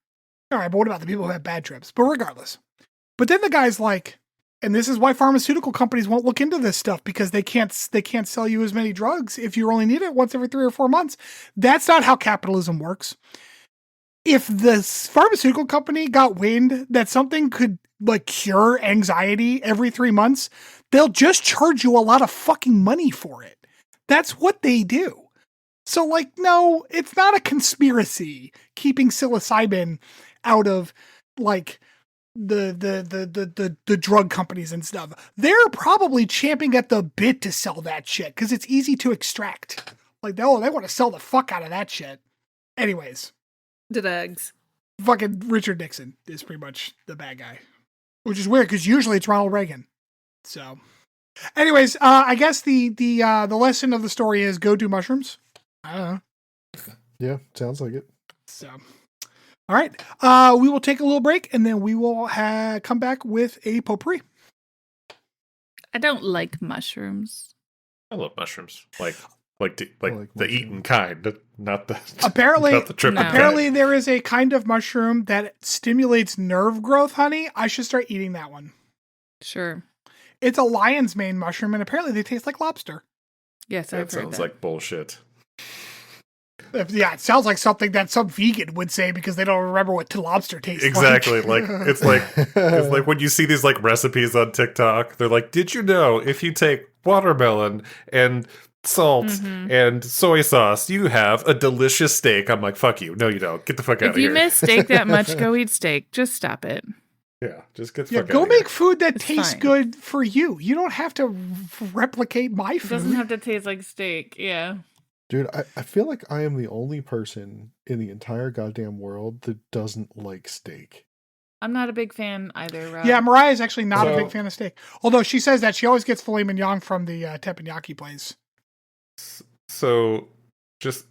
all right, but what about the people who have bad trips? But regardless. But then the guy's like, and this is why pharmaceutical companies won't look into this stuff, because they can't sell you as many drugs if you only need it once every 3 or 4 months. That's not how capitalism works. If the pharmaceutical company got wind that something could like cure anxiety every 3 months, they'll just charge you a lot of fucking money for it. That's what they do. So like, no, it's not a conspiracy keeping psilocybin out of like the drug companies and stuff. They're probably champing at the bit to sell that shit because it's easy to extract. Like, they want to sell the fuck out of that shit. Anyways. The eggs. Fucking Richard Nixon is pretty much the bad guy. Which is weird because usually it's Ronald Reagan. So. Anyways, I guess the lesson of the story is go do mushrooms. I don't know. Yeah, sounds like it. So, all right. We will take a little break and then we will come back with a potpourri. I don't like mushrooms. I love mushrooms. Like the mushrooms. eaten kind, not the Apparently, not the tripping apparently kind. there is a kind of mushroom that stimulates nerve growth, honey. I should start eating that one. Sure. It's a lion's mane mushroom, and apparently they taste like lobster. Yes, That I've heard sounds that. like bullshit. Yeah, it sounds like something that some vegan would say because they don't remember what lobster tastes Exactly. like. It's like when you see these like recipes on TikTok, they're like, did you know if you take watermelon and salt and soy sauce, you have a delicious steak? I'm like, fuck you. No, you don't. Get the fuck out of If you here. miss steak that much, go eat steak. Just stop it. Yeah, just get the Yeah, fuck out go of here. make food that It's tastes fine. good for you. You don't have to replicate my It food. doesn't have to taste like steak. Yeah. Dude, I feel like I am the only person in the entire goddamn world that doesn't like steak. I'm not a big fan either, Rob. Yeah, Mariah's actually not a So- big fan of steak. Although she says that she always gets filet mignon from the teppanyaki place. So, just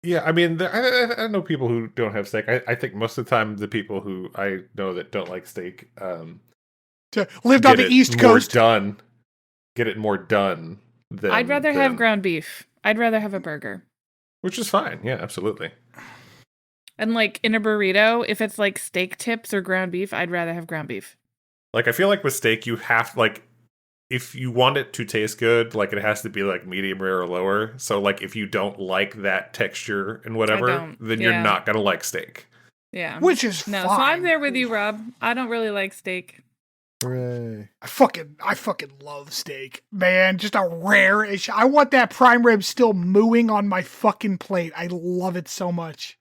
yeah, I mean, I know people who don't have steak. I think most of the time the people who I know that don't like steak Lived on get the it East more Coast. done. Get it more done than I'd rather have than- ground beef. I'd rather have a burger. which is fine. Yeah, absolutely. And like in a burrito, if it's like steak tips or ground beef, I'd rather have ground beef. Like I feel like with steak, you have like if you want it to taste good, like it has to be like medium rare or lower. So like if you don't like that texture and whatever, don't. then Yeah. you're not gonna like steak. Yeah. Which is No, fine. so I'm there with you, Rob. I don't really like steak. Hooray. I fucking love steak, man. Just a rare ish. I want that prime rib still mooing on my fucking plate. I love it so much.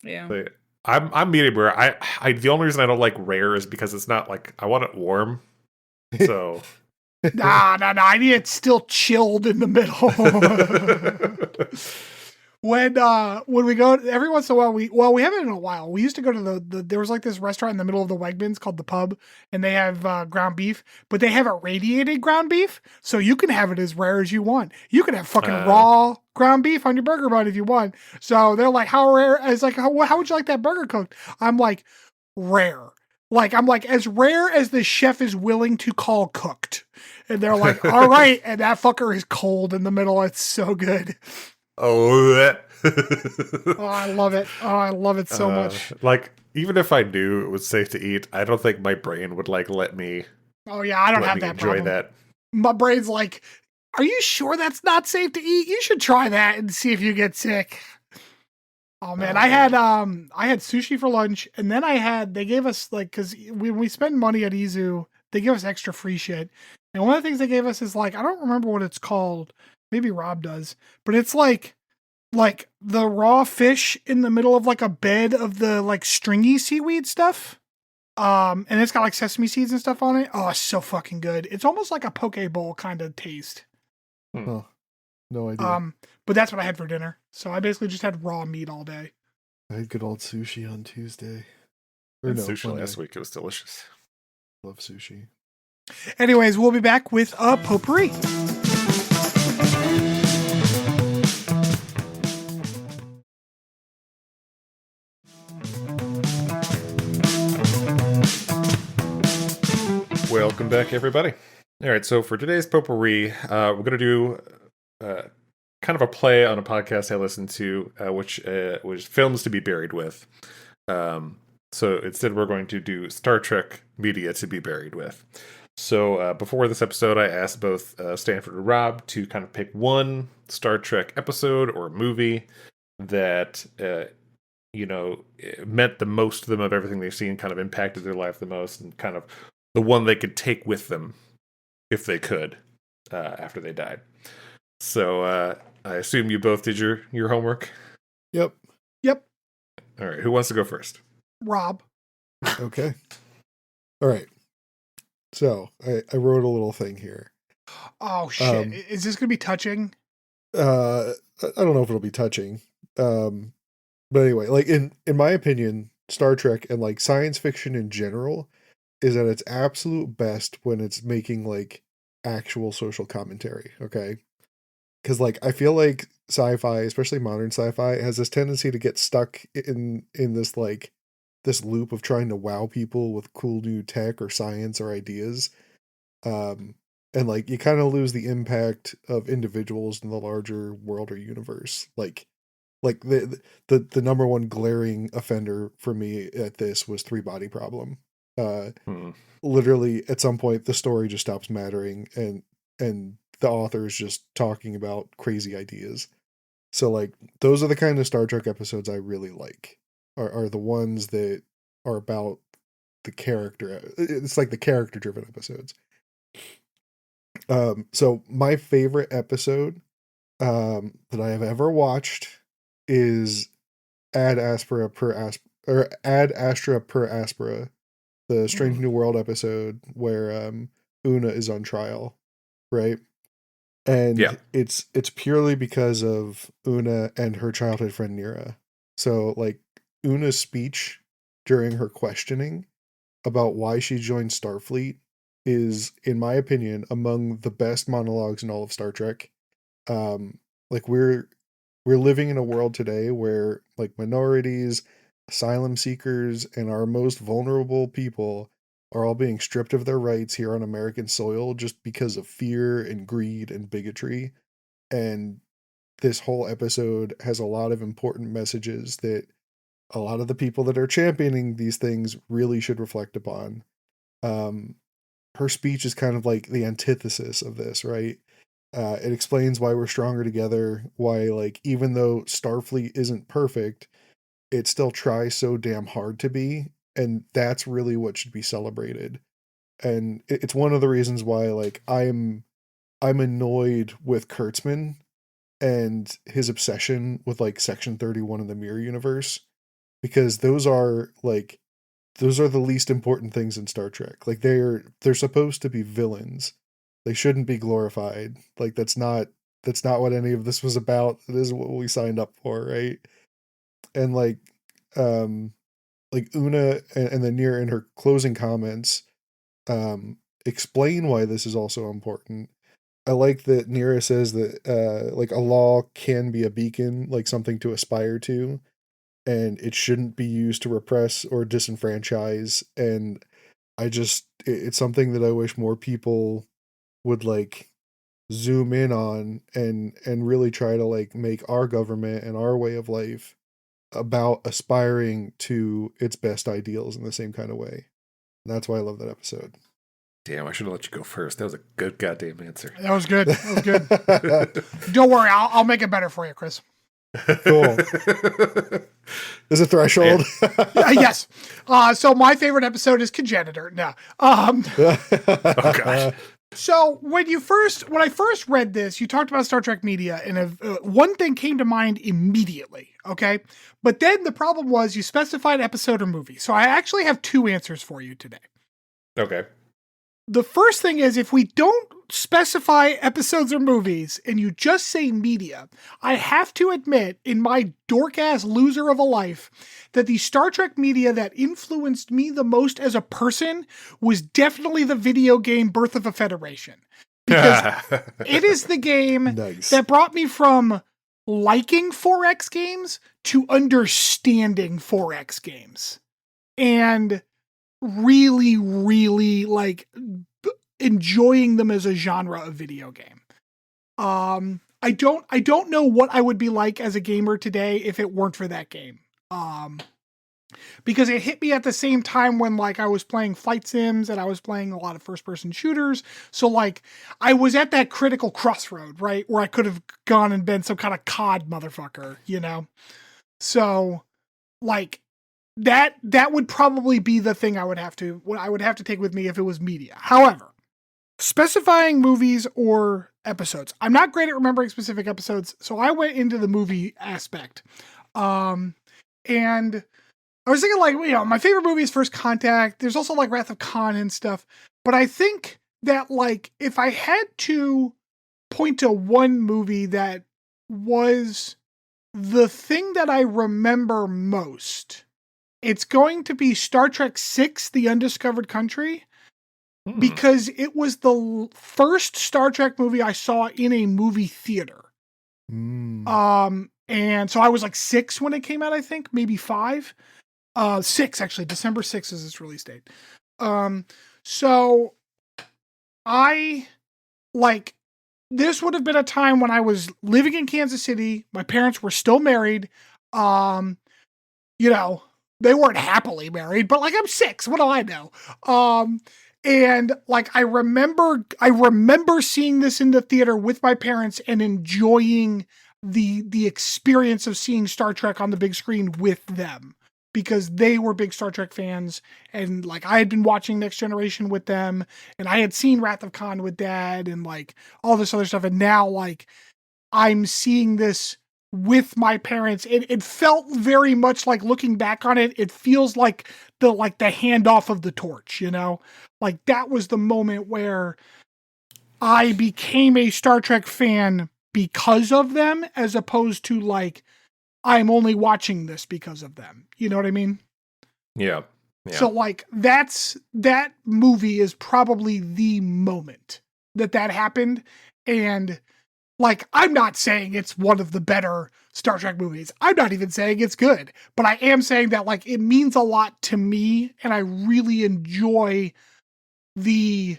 Yeah. But I'm medium rare. I the only reason I don't like rare is because it's not like I want it warm. So Nah. I need it still chilled in the middle. When we go every once in a while, we haven't in a while. We used to go to there was like this restaurant in the middle of the Wegmans called the Pub, and they have ground beef, but they have irradiated ground beef, so you can have it as rare as you want. You can have fucking raw ground beef on your burger bun if you want. So they're like, how rare? It's like, how would you like that burger cooked? I'm like, rare. Like, I'm like, as rare as the chef is willing to call cooked. And they're like, all right. And that fucker is cold in the middle. It's so good. oh, Oh, I love it. Oh, I love it so much. Like even if I knew it was safe to eat, I don't think my brain would like let me Oh, yeah. I don't let have me that enjoy problem. that. My brain's like, are you sure that's not safe to eat? You should try that and see if you get sick. Oh man, I had sushi for lunch, and then they gave us like, because when we spend money at Izu, they give us extra free shit. And one of the things they gave us is like, I don't remember what it's called. Maybe Rob does, but it's like the raw fish in the middle of like a bed of the like stringy seaweed stuff. And it's got like sesame seeds and stuff on it. Oh, it's so fucking good. It's almost like a poke bowl kind of taste. Huh. No idea. But that's what I had for dinner. So I basically just had raw meat all day. I had good old sushi on Tuesday. And sushi Monday. last week. It was delicious. Love sushi. Anyways, we'll be back with a potpourri. Welcome back, everybody. All right, so for today's potpourri, we're going to do kind of a play on a podcast I listened to, which was Films to Be Buried With. So instead, we're going to do Star Trek Media to Be Buried With. So before this episode, I asked both Stanford and Rob to kind of pick one Star Trek episode or movie that meant the most to them of everything they've seen, kind of impacted their life the most, and kind of the one they could take with them if they could after they died. So I assume you both did your homework. Yep. All right, who wants to go first? Rob. Okay. All right. So I wrote a little thing here. Oh shit! Is this gonna be touching? I don't know if it'll be touching. But anyway, like in my opinion, Star Trek and like science fiction in general is at its absolute best when it's making like actual social commentary, okay? Because like I feel like sci-fi, especially modern sci-fi, has this tendency to get stuck in this like this loop of trying to wow people with cool new tech or science or ideas. Um, and like you kind of lose the impact of individuals in the larger world or universe. Like the number one glaring offender for me at this was Three Body Problem. Hmm. Literally at some point the story just stops mattering, and the author is just talking about crazy ideas. So like those are the kind of Star Trek episodes I really like. Are the ones that are about the character. It's like the character driven episodes. So my favorite episode that I have ever watched is Ad Aspera per or Ad Astra per Aspera, the Strange New World episode where Una is on trial, right? Yeah. And it's purely because of Una and her childhood friend Nira. So like Una's speech during her questioning about why she joined Starfleet is, in my opinion, among the best monologues in all of Star Trek. Like we're living in a world today where like minorities, asylum seekers, and our most vulnerable people are all being stripped of their rights here on American soil just because of fear and greed and bigotry. And this whole episode has a lot of important messages that a lot of the people that are championing these things really should reflect upon. Um, Her speech is kind of like the antithesis of this, right? It explains why we're stronger together, why like even though Starfleet isn't perfect, it still tries so damn hard to be, and that's really what should be celebrated. And it's one of the reasons why like I'm annoyed with Kurtzman and his obsession with like Section 31 in the Mirror Universe, because those are the least important things in Star Trek. Like they're supposed to be villains. They shouldn't be glorified. Like that's not what any of this was about. It is what we signed up for, right? And um like Una and then Near in her closing comments explain why this is also important. I like that Nira says that like a law can be a beacon, like something to aspire to, and it shouldn't be used to repress or disenfranchise. And it's something that I wish more people would like zoom in on and really try to like make our government and our way of life about aspiring to its best ideals in the same kind of way. And that's why I love that episode. Damn, I should have let you go first. That was a good goddamn answer. That was good. That was good. Don't worry, I'll make it better for you, Chris. Cool. Is it Threshold? Yes. So my favorite episode is Congenitor. No. Oh gosh. So when I first read this, you talked about Star Trek media, and one thing came to mind immediately. Okay, but then the problem was you specified episode or movie. So I actually have two answers for you today. Okay. The first thing is, if we don't specify episodes or movies and you just say media, I have to admit, in my dork-ass loser of a life, that the Star Trek media that influenced me the most as a person was definitely the video game Birth of a Federation. Because it is the game that brought me from liking 4X games to understanding 4X games. And really, really like enjoying them as a genre of video game. I don't know what I would be like as a gamer today if it weren't for that game. Because it hit me at the same time when like I was playing flight sims and I was playing a lot of first person shooters. So like I was at that critical crossroad, right? Where I could have gone and been some kind of COD motherfucker, you know? So like, that would probably be the thing I would have to take with me if it was media. However, specifying movies or episodes, I'm not great at remembering specific episodes, so I went into the movie aspect. And I was thinking like, you know, my favorite movie is First Contact. There's also like Wrath of Khan and stuff. But I think that like if I had to point to one movie that was the thing that I remember most, it's going to be Star Trek VI, The Undiscovered Country, because it was the first Star Trek movie I saw in a movie theater. And so I was like 6 when it came out, I think, maybe 5. 6 actually. December 6th is its release date. So I like this would have been a time when I was living in Kansas City. My parents were still married. You know, they weren't happily married, but like I'm 6. What do I know? And like I remember seeing this in the theater with my parents and enjoying the experience of seeing Star Trek on the big screen with them, because they were big Star Trek fans, and like I had been watching Next Generation with them, and I had seen Wrath of Khan with Dad and like all this other stuff, and now like I'm seeing this with my parents. It felt very much like, looking back on it, it feels like the handoff of the torch, you know? Like that was the moment where I became a Star Trek fan because of them, as opposed to like, I'm only watching this because of them. You know what I mean? Yeah. So like that movie is probably the moment that happened. And like, I'm not saying it's one of the better Star Trek movies. I'm not even saying it's good, but I am saying that like it means a lot to me, and I really enjoy the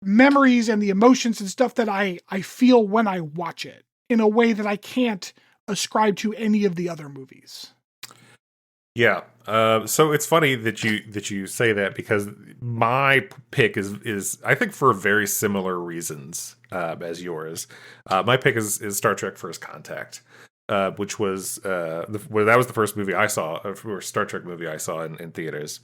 memories and the emotions and stuff that I feel when I watch it in a way that I can't ascribe to any of the other movies. Yeah. So it's funny that you say that, because my pick is I think for very similar reasons as yours. My pick is Star Trek First Contact, which was that was the first movie I saw, or Star Trek movie I saw in theaters.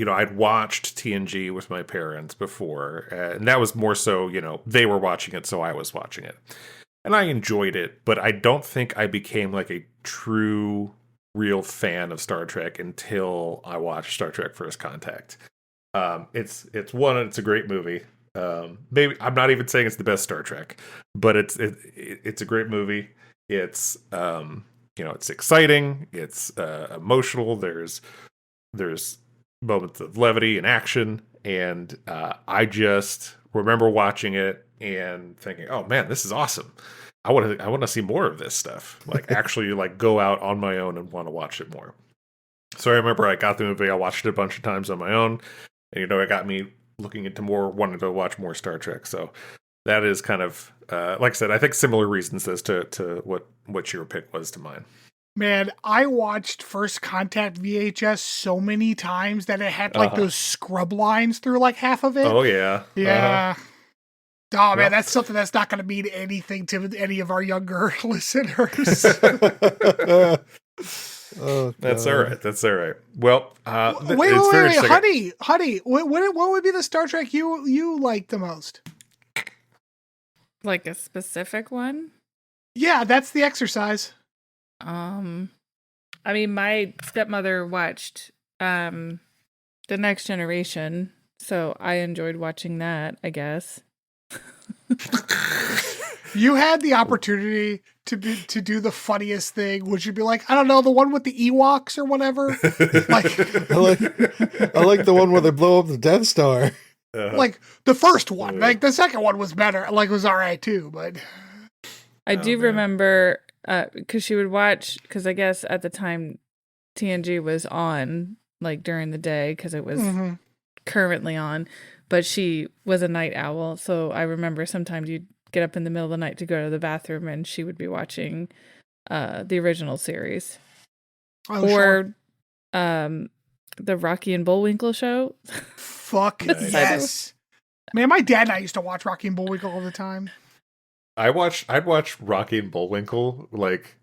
I'd watched TNG with my parents before, and that was more so, they were watching it, so I was watching it. And I enjoyed it, but I don't think I became like a true, real fan of Star Trek until I watched Star Trek First Contact. It's a great movie. Maybe I'm not even saying it's the best Star Trek, but it's a great movie. It's it's exciting. It's emotional. There's moments of levity and action, and I just remember watching it and thinking, "Oh man, this is awesome! I want to see more of this stuff. Like actually, like go out on my own and want to watch it more." So I remember I got the movie, I watched it a bunch of times on my own, and it got me looking into wanting to watch more Star Trek. So that is kind of like I said, I think similar reasons as to what your pick was to mine. Man, I watched First Contact VHS so many times that it had like those scrub lines through like half of it. Oh yeah. Yeah. Oh man, that's something that's not going to mean anything to any of our younger listeners. Oh, that's all right. That's all right. Well, wait, honey, what would be the Star Trek you like the most? Like a specific one? Yeah, that's the exercise. I mean, my stepmother watched The Next Generation, so I enjoyed watching that, I guess. You had the opportunity to do the funniest thing, which would be like, I don't know, the one with the Ewoks or whatever. Like I like the one where they blow up the Death Star. Like the first one. Like the second one was better. Like it was all right too, but I do remember because she would watch, because I guess at the time TNG was on like during the day because it was currently on, but she was a night owl, so I remember sometimes you'd get up in the middle of the night to go to the bathroom and she would be watching the original series. The Rocky and Bullwinkle show. Fuck yes. Man, my dad and I used to watch Rocky and Bullwinkle all the time. I'd watch Rocky and Bullwinkle, like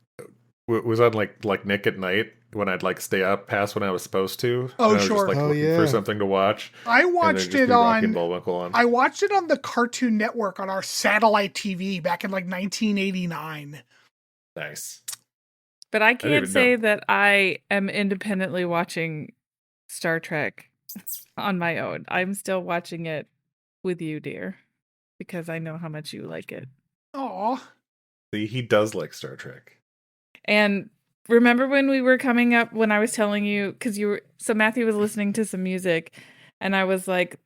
it was on like Nick at Night when I'd like stay up past when I was supposed to. Oh, and I was sure. just, like, looking for something to watch. I watched it on Rocky and Bullwinkle on. I watched it on the Cartoon Network on our satellite TV back in like 1989. Nice. But I can't say that I am independently watching Star Trek on my own. I'm still watching it with you, dear, because I know how much you like it. Aw. See, he does like Star Trek. And remember when we were coming up, when I was telling you, because so Matthew was listening to some music, and I was like,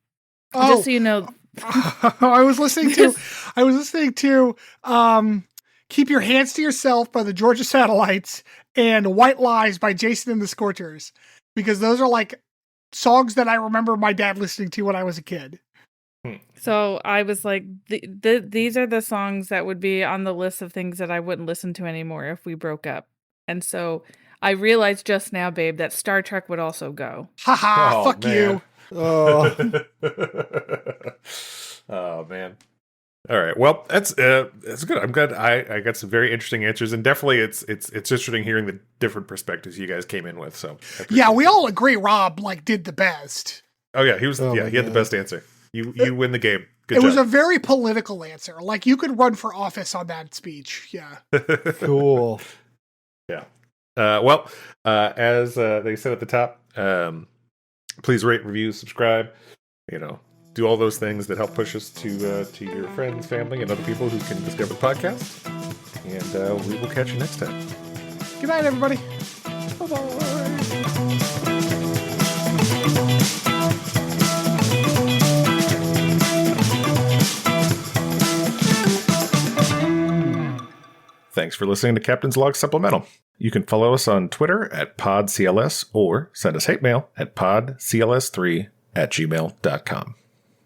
just so you know. I was listening to Keep Your Hands to Yourself by the Georgia Satellites and White Lies by Jason and the Scorchers, because those are like songs that I remember my dad listening to when I was a kid. So I was like, these are the songs that would be on the list of things that I wouldn't listen to anymore if we broke up. And so I realized just now, babe, that Star Trek would also go. Haha, fuck man. You. Oh. Oh, man. All right. Well, that's good. I'm glad I got some very interesting answers, and definitely it's interesting hearing the different perspectives you guys came in with. So yeah, we all agree Rob did the best. Oh yeah, he had the best answer. You win the game. Good job. It was a very political answer. Like you could run for office on that speech. Yeah. Cool. Yeah. Well, as they said at the top, please rate, review, subscribe. Do all those things that help push us to your friends, family, and other people who can discover the podcast. And we will catch you next time. Good night, everybody. Bye-bye. Thanks for listening to Captain's Log Supplemental. You can follow us on Twitter at PodCLS or send us hate mail at podcls3@gmail.com.